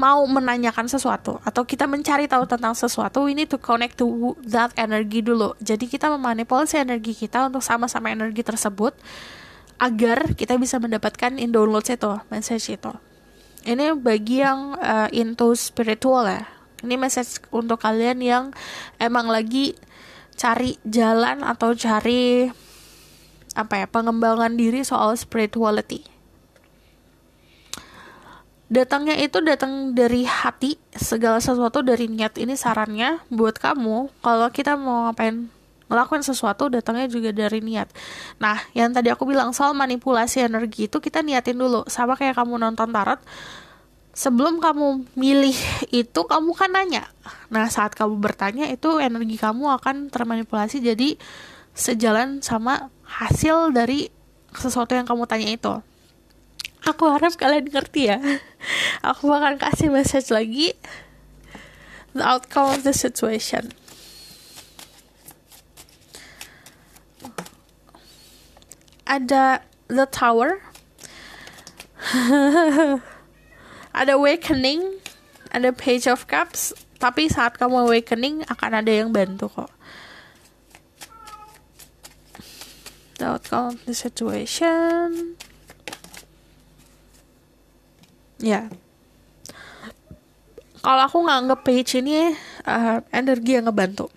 mau menanyakan sesuatu atau kita mencari tahu tentang sesuatu, we need to connect to that energy dulu. Jadi kita memanipulasi energi kita untuk sama-sama energi tersebut agar kita bisa mendapatkan in downloads itu, message itu. Ini bagi yang into spiritual ya. Ini message untuk kalian yang emang lagi cari jalan atau cari pengembangan diri soal spirituality. Datangnya itu datang dari hati, segala sesuatu dari niat. Ini sarannya buat kamu, kalau kita mau ngelakuin sesuatu, datangnya juga dari niat. Nah, yang tadi aku bilang soal manipulasi energi itu kita niatin dulu. Sama kayak kamu nonton tarot, sebelum kamu milih itu kamu kan nanya. Nah, saat kamu bertanya itu energi kamu akan termanipulasi jadi sejalan sama hasil dari sesuatu yang kamu tanya itu. Aku harap kalian ngerti ya. Aku bakal kasih message lagi, the outcome of the situation. Ada the tower, ada awakening, ada page of cups. Tapi saat kamu awakening akan ada yang bantu kok. The outcome of the situation. Ya, kalau aku nganggep page ini energi yang ngebantu.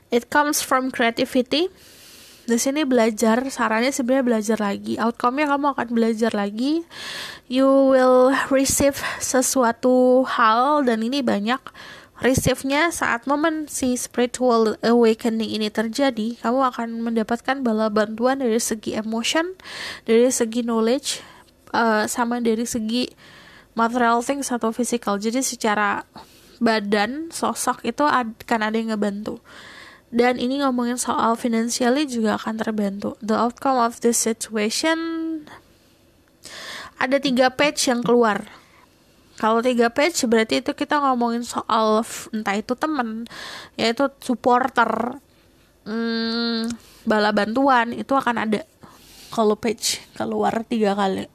It comes from creativity. Di sini belajar, sarannya sebenarnya belajar lagi. Outcome-nya kamu akan belajar lagi. You will receive sesuatu hal, dan ini banyak. Receive-nya saat momen si spiritual awakening ini terjadi, kamu akan mendapatkan bala bantuan dari segi emotion, dari segi knowledge, sama dari segi material things atau physical. Jadi secara badan, sosok itu akan ada yang ngebantu. Dan ini ngomongin soal financially juga akan terbantu. The outcome of this situation, ada 3 page yang keluar. Kalau 3 page berarti itu kita ngomongin soal entah itu teman, yaitu supporter, bala bantuan, itu akan ada kalau page keluar 3 kali.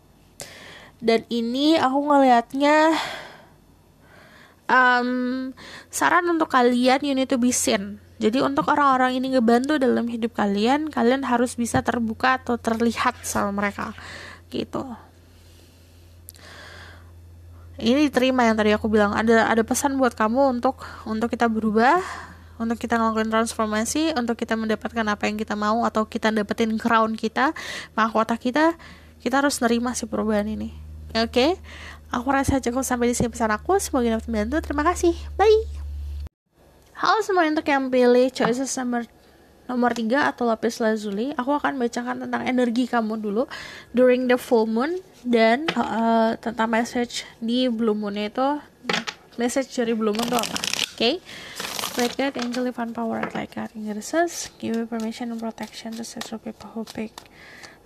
Dan ini aku ngelihatnya saran untuk kalian, you need to be seen. Jadi untuk orang-orang ini ngebantu dalam hidup kalian harus bisa terbuka atau terlihat sama mereka gitu. Ini diterima yang tadi aku bilang, ada pesan buat kamu untuk kita berubah, untuk kita ngelakuin transformasi, untuk kita mendapatkan apa yang kita mau, atau kita dapetin crown kita, mahkota kita harus nerima si perubahan ini. Oke? Aku rasa cukup sampai di sini pesan aku. Semoga dapat membantu. Terima kasih. Bye. Halo semua, untuk yang pilih choices nomor 3 atau lapis lazuli, aku akan bacakan tentang energi kamu dulu during the full moon, dan tentang message di blue moon itu. Message dari blue moon itu apa? Okay? Like that, angel divine power like guiding resources, give you permission and protection to settle people who pick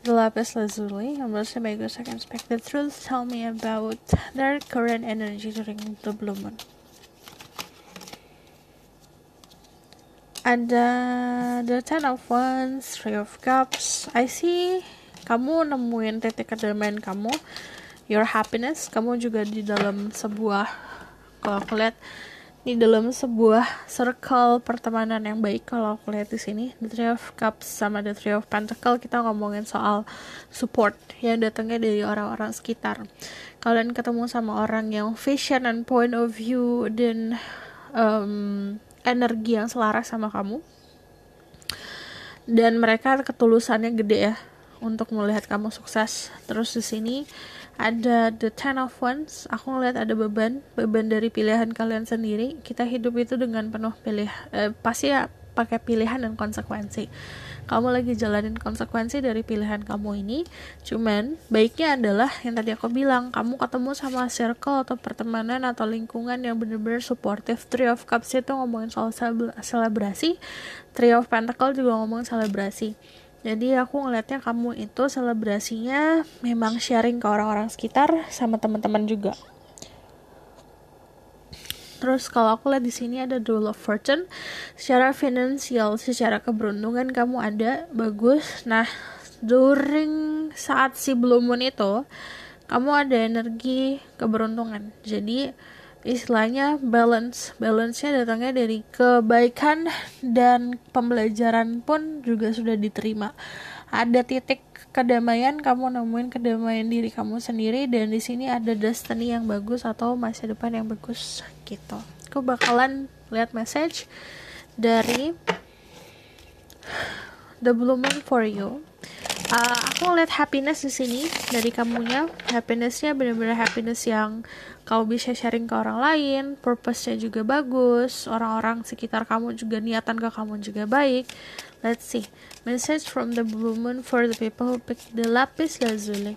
the lapis lazuli. I'm also by God, I can speak the truth. Tell me about their current energy during the blue moon. Ada the 10 of Wands, 3 of Cups. I see kamu nemuin titik kedamaian kamu, your happiness. Kamu juga di dalam sebuah, kalau aku lihat di dalam sebuah circle pertemanan yang baik. Kalau aku lihat di sini, the 3 of Cups sama the 3 of Pentacles, kita ngomongin soal support yang datangnya dari orang-orang sekitar. Kalian ketemu sama orang yang vision and point of view dan energi yang selaras sama kamu, dan mereka ketulusannya gede ya untuk melihat kamu sukses. Terus di sini ada the 10 of Wands. Aku ngeliat ada beban dari pilihan kalian sendiri. Kita hidup itu dengan penuh pasti ya pakai pilihan dan konsekuensi. Kamu lagi jalanin konsekuensi dari pilihan kamu ini. Cuman baiknya adalah yang tadi aku bilang, kamu ketemu sama circle atau pertemanan atau lingkungan yang benar-benar supportive. 3 of Cups itu ngomongin soal selebrasi, 3 of Pentacles juga ngomongin selebrasi. Jadi aku ngelihatnya kamu itu selebrasinya memang sharing ke orang-orang sekitar sama teman-teman juga. Terus kalau aku lihat di sini ada the Wheel of Fortune. Secara finansial, secara keberuntungan kamu ada bagus. Nah, during saat si blue moon itu, kamu ada energi keberuntungan. Jadi istilahnya balance-nya datangnya dari kebaikan, dan pembelajaran pun juga sudah diterima. Ada titik kedamaian, kamu nemuin kedamaian diri kamu sendiri, dan di sini ada destiny yang bagus atau masa depan yang bagus gitu. Aku bakalan lihat message dari the blue moon for you. Aku lihat happiness di sini dari kamunya. Happinessnya benar-benar happiness yang kamu bisa sharing ke orang lain. Purpose-nya juga bagus. Orang-orang sekitar kamu juga, niatan ke kamu juga baik. Let's see. Message from the blue moon for the people who pick the lapis lazuli.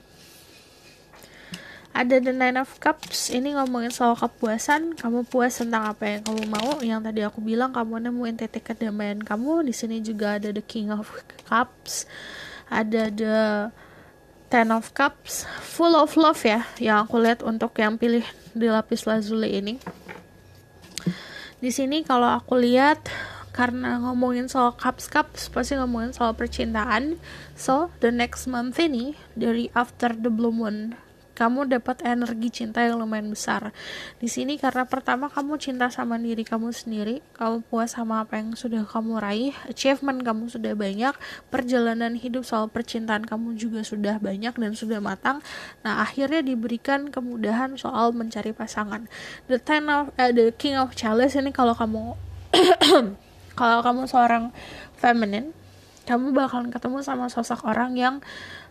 Ada the 9 of Cups. Ini ngomongin soal kepuasan. Kamu puas tentang apa yang kamu mau. Yang tadi aku bilang, kamu nemuin titik kedamaian kamu. Di sini juga ada the King of Cups. Ada the 10 of Cups. Full of love ya, yang aku lihat untuk yang pilih di lapis lazuli ini. Di sini kalau aku lihat, karena ngomongin soal cups pasti ngomongin soal percintaan. So the next month ini, dari after the blue moon kamu dapat energi cinta yang lumayan besar. Di sini karena pertama kamu cinta sama diri kamu sendiri, kamu puas sama apa yang sudah kamu raih, achievement kamu sudah banyak, perjalanan hidup soal percintaan kamu juga sudah banyak dan sudah matang. Nah, akhirnya diberikan kemudahan soal mencari pasangan. The King of Chalice ini kalau kamu kalau kamu seorang feminine, kamu bakalan ketemu sama sosok orang yang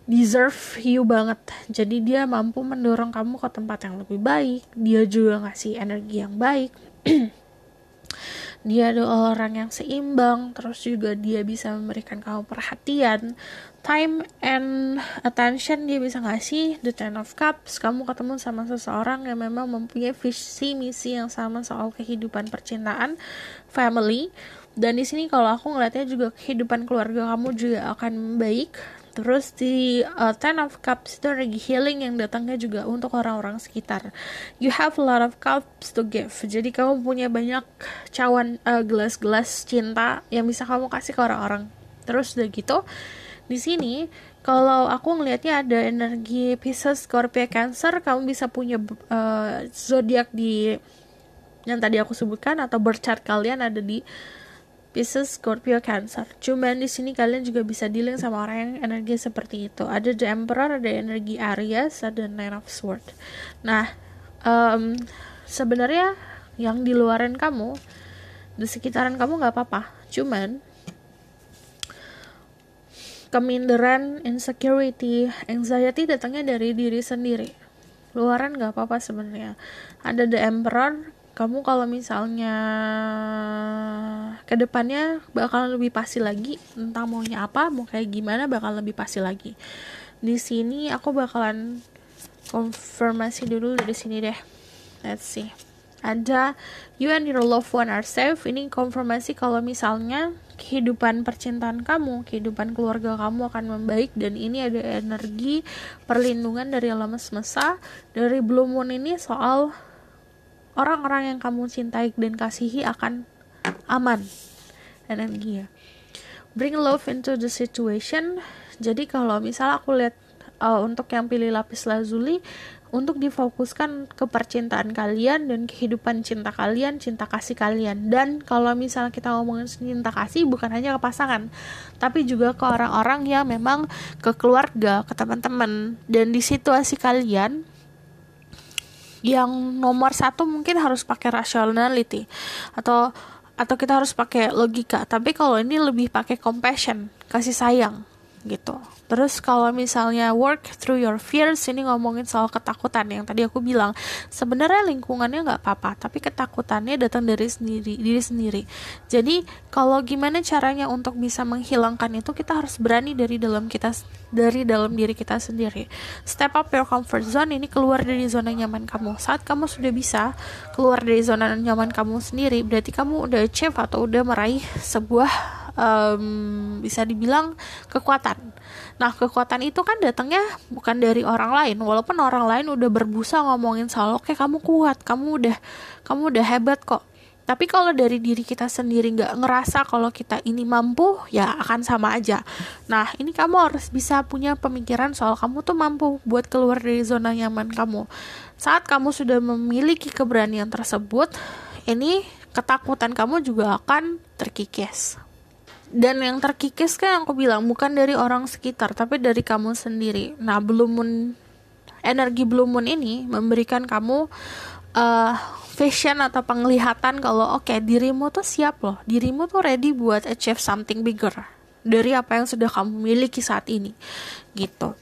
deserve you banget. Jadi dia mampu mendorong kamu ke tempat yang lebih baik. Dia juga ngasih energi yang baik. Dia adalah orang yang seimbang. Terus juga dia bisa memberikan kamu perhatian, time and attention. Dia bisa ngasih. The Ten of Cups, kamu ketemu sama seseorang yang memang mempunyai visi misi yang sama soal kehidupan percintaan, family. Dan di sini kalau aku ngeliatnya juga kehidupan keluarga kamu juga akan baik. Terus di Ten of Cups itu energi healing yang datangnya juga untuk orang-orang sekitar. You have a lot of cups to give. Jadi kamu punya banyak cawan gelas-gelas cinta yang bisa kamu kasih ke orang-orang. Terus udah gitu, di sini kalau aku ngelihatnya ada energi Pisces, Scorpio, Cancer. Kamu bisa punya zodiak di yang tadi aku sebutkan atau birth chart kalian ada di Pisces, Scorpio, Cancer. Cuman di sini kalian juga bisa dealing sama orang yang energi seperti itu. Ada The Emperor, ada energi Aries, ada Nine of Swords. Nah, sebenarnya yang di luaran kamu, di sekitaran kamu nggak apa-apa. Cuman keminderan, insecurity, anxiety datangnya dari diri sendiri. Luaran nggak apa-apa sebenarnya. Ada The Emperor. Kamu kalau misalnya kedepannya bakal lebih pasti lagi tentang maunya apa, mau kayak gimana, bakal lebih pasti lagi. Di sini aku bakalan konfirmasi dulu dari sini deh. Let's see. Ada you and your loved one are safe. Ini konfirmasi kalau misalnya kehidupan percintaan kamu, kehidupan keluarga kamu akan membaik, dan ini ada energi perlindungan dari alam semesta. Dari Blue Moon ini soal orang-orang yang kamu cintai dan kasihi akan aman energinya. Bring love into the situation. Jadi kalau misal aku lihat untuk yang pilih lapis lazuli, untuk difokuskan ke percintaan kalian dan kehidupan cinta kalian, cinta kasih kalian. Dan kalau misal kita ngomongin cinta kasih, bukan hanya ke pasangan, tapi juga ke orang-orang yang memang ke keluarga, ke teman-teman. Dan di situasi kalian, yang nomor satu mungkin harus pakai rationality atau kita harus pakai logika, tapi kalau ini lebih pakai compassion, kasih sayang gitu. Terus kalau misalnya work through your fears, ini ngomongin soal ketakutan yang tadi aku bilang. Sebenarnya lingkungannya nggak apa-apa, tapi ketakutannya datang dari diri sendiri. Jadi kalau gimana caranya untuk bisa menghilangkan itu, kita harus berani dari dalam diri kita sendiri. Step up your comfort zone, ini keluar dari zona nyaman kamu. Saat kamu sudah bisa keluar dari zona nyaman kamu sendiri, berarti kamu udah achieve atau udah meraih sebuah bisa dibilang kekuatan. Nah, kekuatan itu kan datangnya bukan dari orang lain, walaupun orang lain udah berbusa ngomongin soal oke, kamu kuat, kamu udah hebat kok. Tapi kalau dari diri kita sendiri nggak ngerasa kalau kita ini mampu, ya akan sama aja. Nah, ini kamu harus bisa punya pemikiran soal kamu tuh mampu buat keluar dari zona nyaman kamu. Saat kamu sudah memiliki keberanian tersebut, ini ketakutan kamu juga akan terkikis. Dan yang terkikis kan aku bilang bukan dari orang sekitar, tapi dari kamu sendiri. Nah, energi Blue Moon ini memberikan kamu vision atau penglihatan kalau oke, dirimu tuh siap loh, dirimu tuh ready buat achieve something bigger dari apa yang sudah kamu miliki saat ini gitu.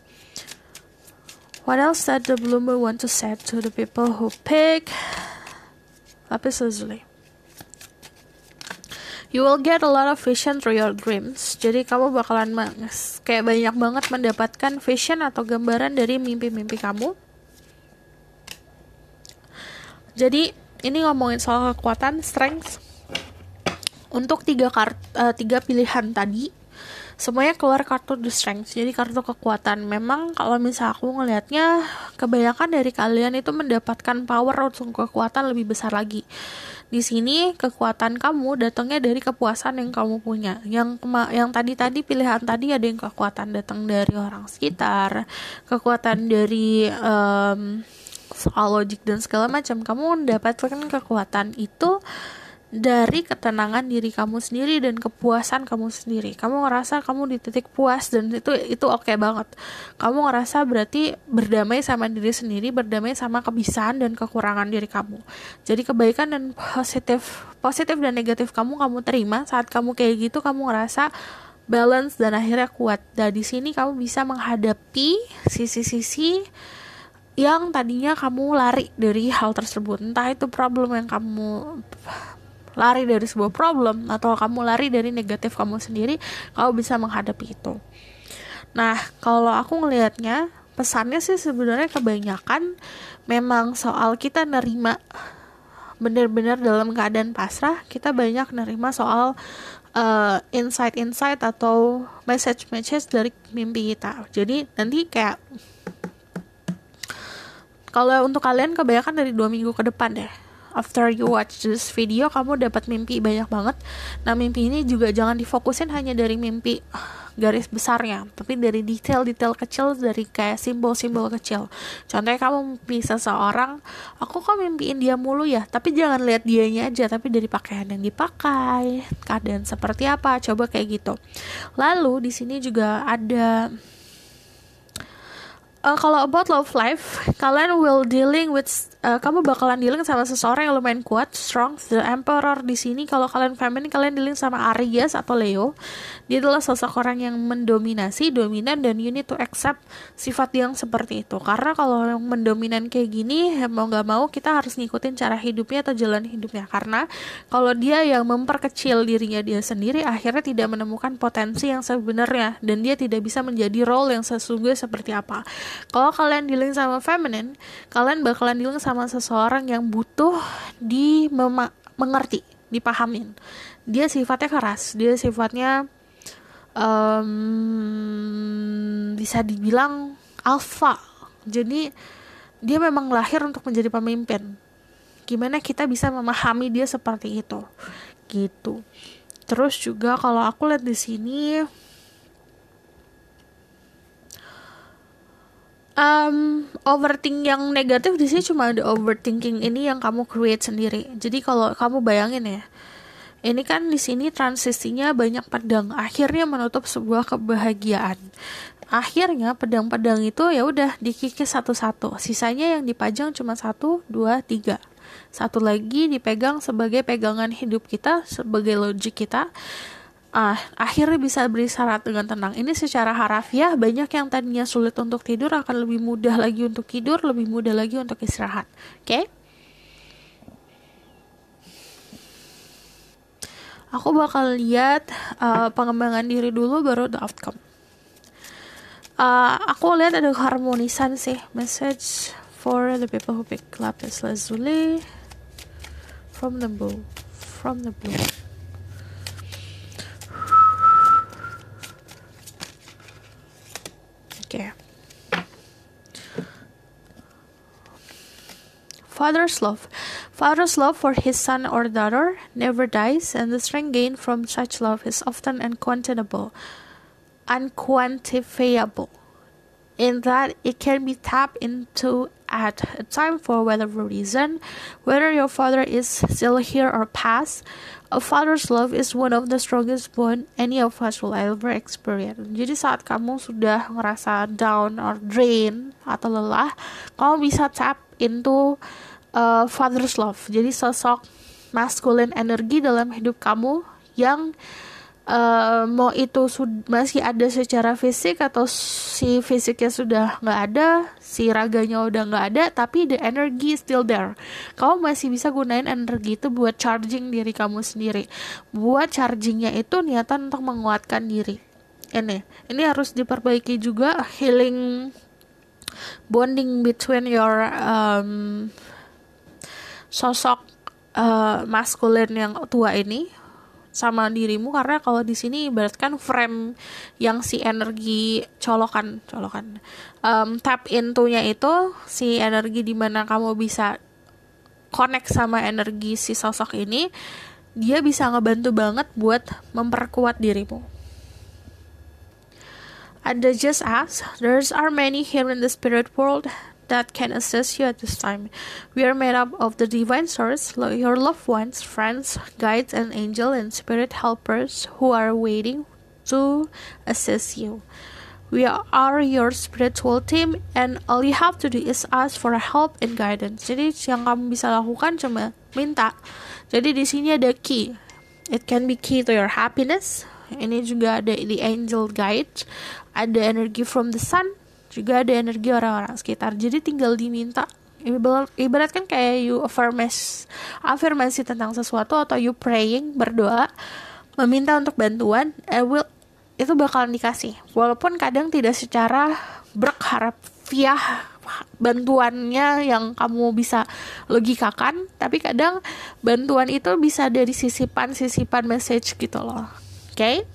What else that the Blue Moon want to say to the people who pick lapis lazuli? You will get a lot of vision through your dreams. Jadi kamu bakalan kayak banyak banget mendapatkan vision atau gambaran dari mimpi-mimpi kamu. Jadi ini ngomongin soal kekuatan, strength. Untuk tiga pilihan tadi, semuanya keluar kartu The Strength, jadi kartu kekuatan. Memang kalau misal aku ngelihatnya, kebanyakan dari kalian itu mendapatkan power untuk kekuatan lebih besar lagi. Di sini kekuatan kamu datangnya dari kepuasan yang kamu punya. Yang tadi pilihan tadi ada yang kekuatan datang dari orang sekitar, kekuatan dari soal logik dan segala macam. Kamu mendapatkan kekuatan itu dari ketenangan diri kamu sendiri dan kepuasan kamu sendiri. Kamu ngerasa kamu di titik puas dan itu oke banget. Kamu ngerasa berarti berdamai sama diri sendiri, berdamai sama kebisaan dan kekurangan diri kamu. Jadi kebaikan dan positif dan negatif kamu terima. Saat kamu kayak gitu, kamu ngerasa balance dan akhirnya kuat. Dan di sini kamu bisa menghadapi sisi-sisi yang tadinya kamu lari dari hal tersebut. Entah itu problem yang kamu lari dari sebuah problem, atau kamu lari dari negatif kamu sendiri, kamu bisa menghadapi itu. Nah, kalau aku ngelihatnya, pesannya sih sebenarnya kebanyakan memang soal kita nerima, benar-benar dalam keadaan pasrah. Kita banyak nerima soal insight atau message dari mimpi kita. Jadi nanti kayak, kalau untuk kalian kebanyakan dari 2 minggu ke depan deh, after you watch this video, kamu dapat mimpi banyak banget. Nah, mimpi ini juga jangan difokusin hanya dari mimpi garis besarnya, tapi dari detail-detail kecil, dari kayak simbol-simbol kecil. Contohnya kamu mimpi seseorang, aku kok mimpiin dia mulu ya, tapi jangan lihat dianya aja, tapi dari pakaian yang dipakai, keadaan seperti apa, coba kayak gitu. Lalu di sini juga ada kalau about love life, kalian will dealing with kamu bakalan dealing sama seseorang yang lumayan kuat, strong, the emperor. Di sini kalau kalian feminine, kalian dealing sama Aries atau Leo. Dia adalah sosok orang yang mendominasi, dominan, dan you need to accept sifat yang seperti itu. Karena kalau yang mendominan kayak gini, mau gak mau kita harus ngikutin cara hidupnya atau jalan hidupnya. Karena kalau dia yang memperkecil dirinya dia sendiri, akhirnya tidak menemukan potensi yang sebenarnya, dan dia tidak bisa menjadi role yang sesungguhnya seperti apa. Kalau kalian dealing sama feminine, kalian bakalan dealing sama seseorang yang butuh mengerti, dipahamin. Dia sifatnya keras, dia sifatnya bisa dibilang alpha. Jadi dia memang lahir untuk menjadi pemimpin. Gimana kita bisa memahami dia seperti itu, gitu. Terus juga kalau aku lihat di sini, overthink yang negatif di sini cuma ada overthinking ini yang kamu create sendiri. Jadi kalau kamu bayangin ya, ini kan di sini transisinya banyak pedang, akhirnya menutup sebuah kebahagiaan. Akhirnya pedang-pedang itu ya udah dikikis satu-satu. Sisanya yang dipajang cuma 1, 2, 3. Satu lagi dipegang sebagai pegangan hidup kita, sebagai logik kita. Akhirnya bisa berisyarat dengan tenang. Ini secara harafiah, banyak yang tadinya sulit untuk tidur akan lebih mudah lagi untuk tidur, lebih mudah lagi untuk istirahat. Oke? Aku bakal lihat pengembangan diri dulu, baru the outcome. Aku lihat ada keharmonisan sih. Message for the people who pick lapis lazuli from the blue. Okay. Father's love for his son or daughter never dies, and the strength gained from such love is often unquantifiable, in that it can be tapped into at a time for whatever reason, whether your father is still here or passed. A father's love is one of the strongest bond any of us will ever experience. Jadi saat kamu sudah ngerasa down or drain atau lelah, kamu bisa tap into father's love. Jadi sosok masculine energi dalam hidup kamu yang mau itu masih ada secara fisik atau si fisiknya sudah nggak ada, si raganya udah nggak ada, tapi the energy is still there. Kamu masih bisa gunain energi itu buat charging diri kamu sendiri. Buat chargingnya itu niatan untuk menguatkan diri. Ini harus diperbaiki juga, healing bonding between your sosok masculine yang tua ini. sama dirimu, karena kalau di sini ibaratkan frame yang si energi colokan tap into-nya itu si energi di mana kamu bisa connect sama energi si sosok ini, dia bisa ngebantu banget buat memperkuat dirimu. Ada just as there's are many here in the spirit world that can assist you at this time. We are made up of the divine source, your loved ones, friends, guides, and angel and spirit helpers who are waiting to assist you. We are your spiritual team, and all you have to do is ask for help and guidance. Jadi yang kamu bisa lakukan cuma minta. Jadi di sini ada key. It can be key to your happiness. Ini juga ada the angel guide, ada energi from the sun, juga ada energi orang-orang sekitar. Jadi tinggal diminta. Ibaratkan kayak you afirmasi tentang sesuatu, atau you praying, berdoa, meminta untuk bantuan, itu bakalan dikasih. Walaupun kadang tidak secara berharfiah bantuannya yang kamu bisa logikakan, tapi kadang bantuan itu bisa dari sisipan message gitu loh. Oke?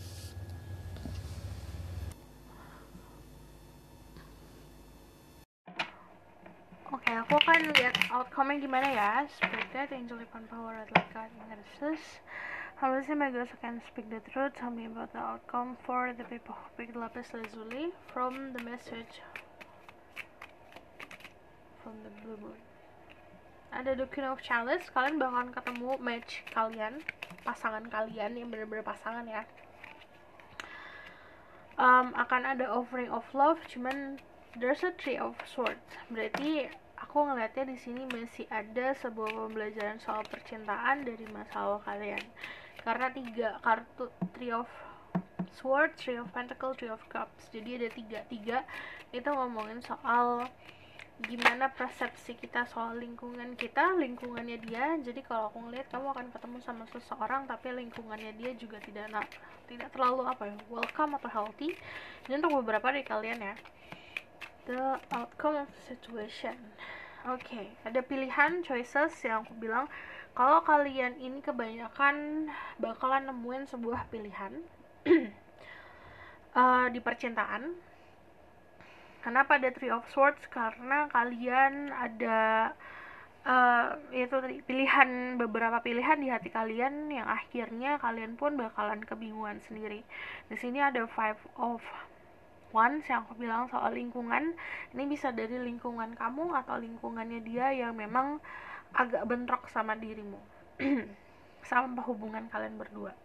Oke, aku akan lihat outcome-nya gimana ya. Spirit guide, angel divine power, like God, analysis. How is it my girls can speak the truth? Tell me about the outcome for the people who picked lapis lazuli from the message from the blue moon. Ada the Queen of Chalice. Kalian bakalan ketemu match kalian, pasangan kalian yang benar-benar pasangan ya. Akan ada offering of love, cuman there's a three of swords. Berarti aku ngelihatnya di sini masih ada sebuah pembelajaran soal percintaan dari masa lalu kalian. Karena 3 kartu, three of swords, three of pentacles, three of cups. Jadi ada 3 itu ngomongin soal gimana persepsi kita soal lingkungan kita, lingkungannya dia. Jadi kalau aku ngelihat kamu akan ketemu sama seseorang tapi lingkungannya dia juga tidak terlalu welcome atau healthy. Ini untuk beberapa dari kalian ya. The outcome of the situation. Oke, ada pilihan, choices yang aku bilang. Kalau kalian ini kebanyakan bakalan nemuin sebuah pilihan di percintaan. Kenapa ada Three of Swords? Karena kalian ada itu pilihan, beberapa pilihan di hati kalian yang akhirnya kalian pun bakalan kebingungan sendiri. Di sini ada Five of Wands yang aku bilang soal lingkungan. Ini bisa dari lingkungan kamu atau lingkungannya dia yang memang agak bentrok sama dirimu, sama hubungan kalian berdua.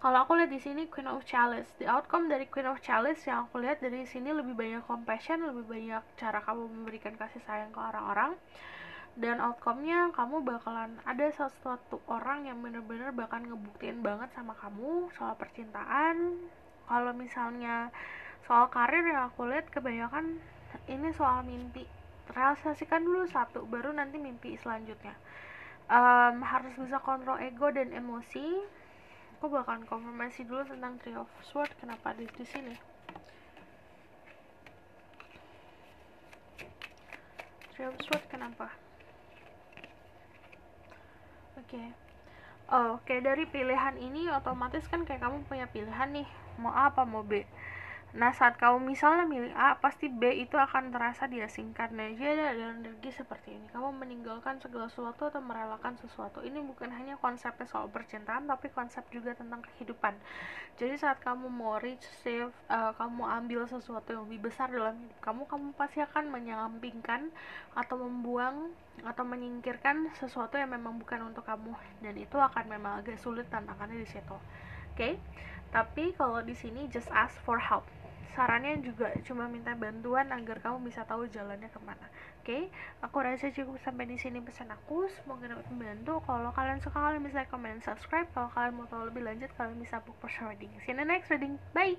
Kalau aku lihat di sini Queen of Chalice, the outcome dari Queen of Chalice yang aku lihat dari sini lebih banyak compassion, lebih banyak cara kamu memberikan kasih sayang ke orang-orang, dan outcome-nya kamu bakalan ada sesuatu orang yang benar-benar bakalan ngebuktiin banget sama kamu soal percintaan. Kalau misalnya soal karir yang aku lihat kebanyakan ini soal mimpi. Realisasikan dulu satu, baru nanti mimpi selanjutnya. Harus bisa kontrol ego dan emosi. Aku bakalan konfirmasi dulu tentang Three of Swords, kenapa ada di sini. Three of Swords kenapa? Oke, dari pilihan ini otomatis kan kayak kamu punya pilihan nih, mau A apa mau B. Nah, saat kamu misalnya milih A, pasti B itu akan terasa diasingkan. Nah, jadi ada energi seperti ini. Kamu meninggalkan segala sesuatu atau merelakan sesuatu. Ini bukan hanya konsepnya soal percintaan, tapi konsep juga tentang kehidupan. Jadi saat kamu mau reach, save, kamu ambil sesuatu yang lebih besar dalam hidup kamu pasti akan menyampingkan atau membuang atau menyingkirkan sesuatu yang memang bukan untuk kamu. Dan itu akan memang agak sulit tantangannya di situ. Oke? Tapi kalau di sini just ask for help. Sarannya juga cuma minta bantuan agar kamu bisa tahu jalannya kemana. Oke, aku rasa cukup sampai di sini pesan aku. Semoga dapat membantu. Kalau kalian suka, kalian bisa comment, subscribe. Kalau kalian mau tahu lebih lanjut, kalian bisa book personal reading. See you in the next reading. Bye.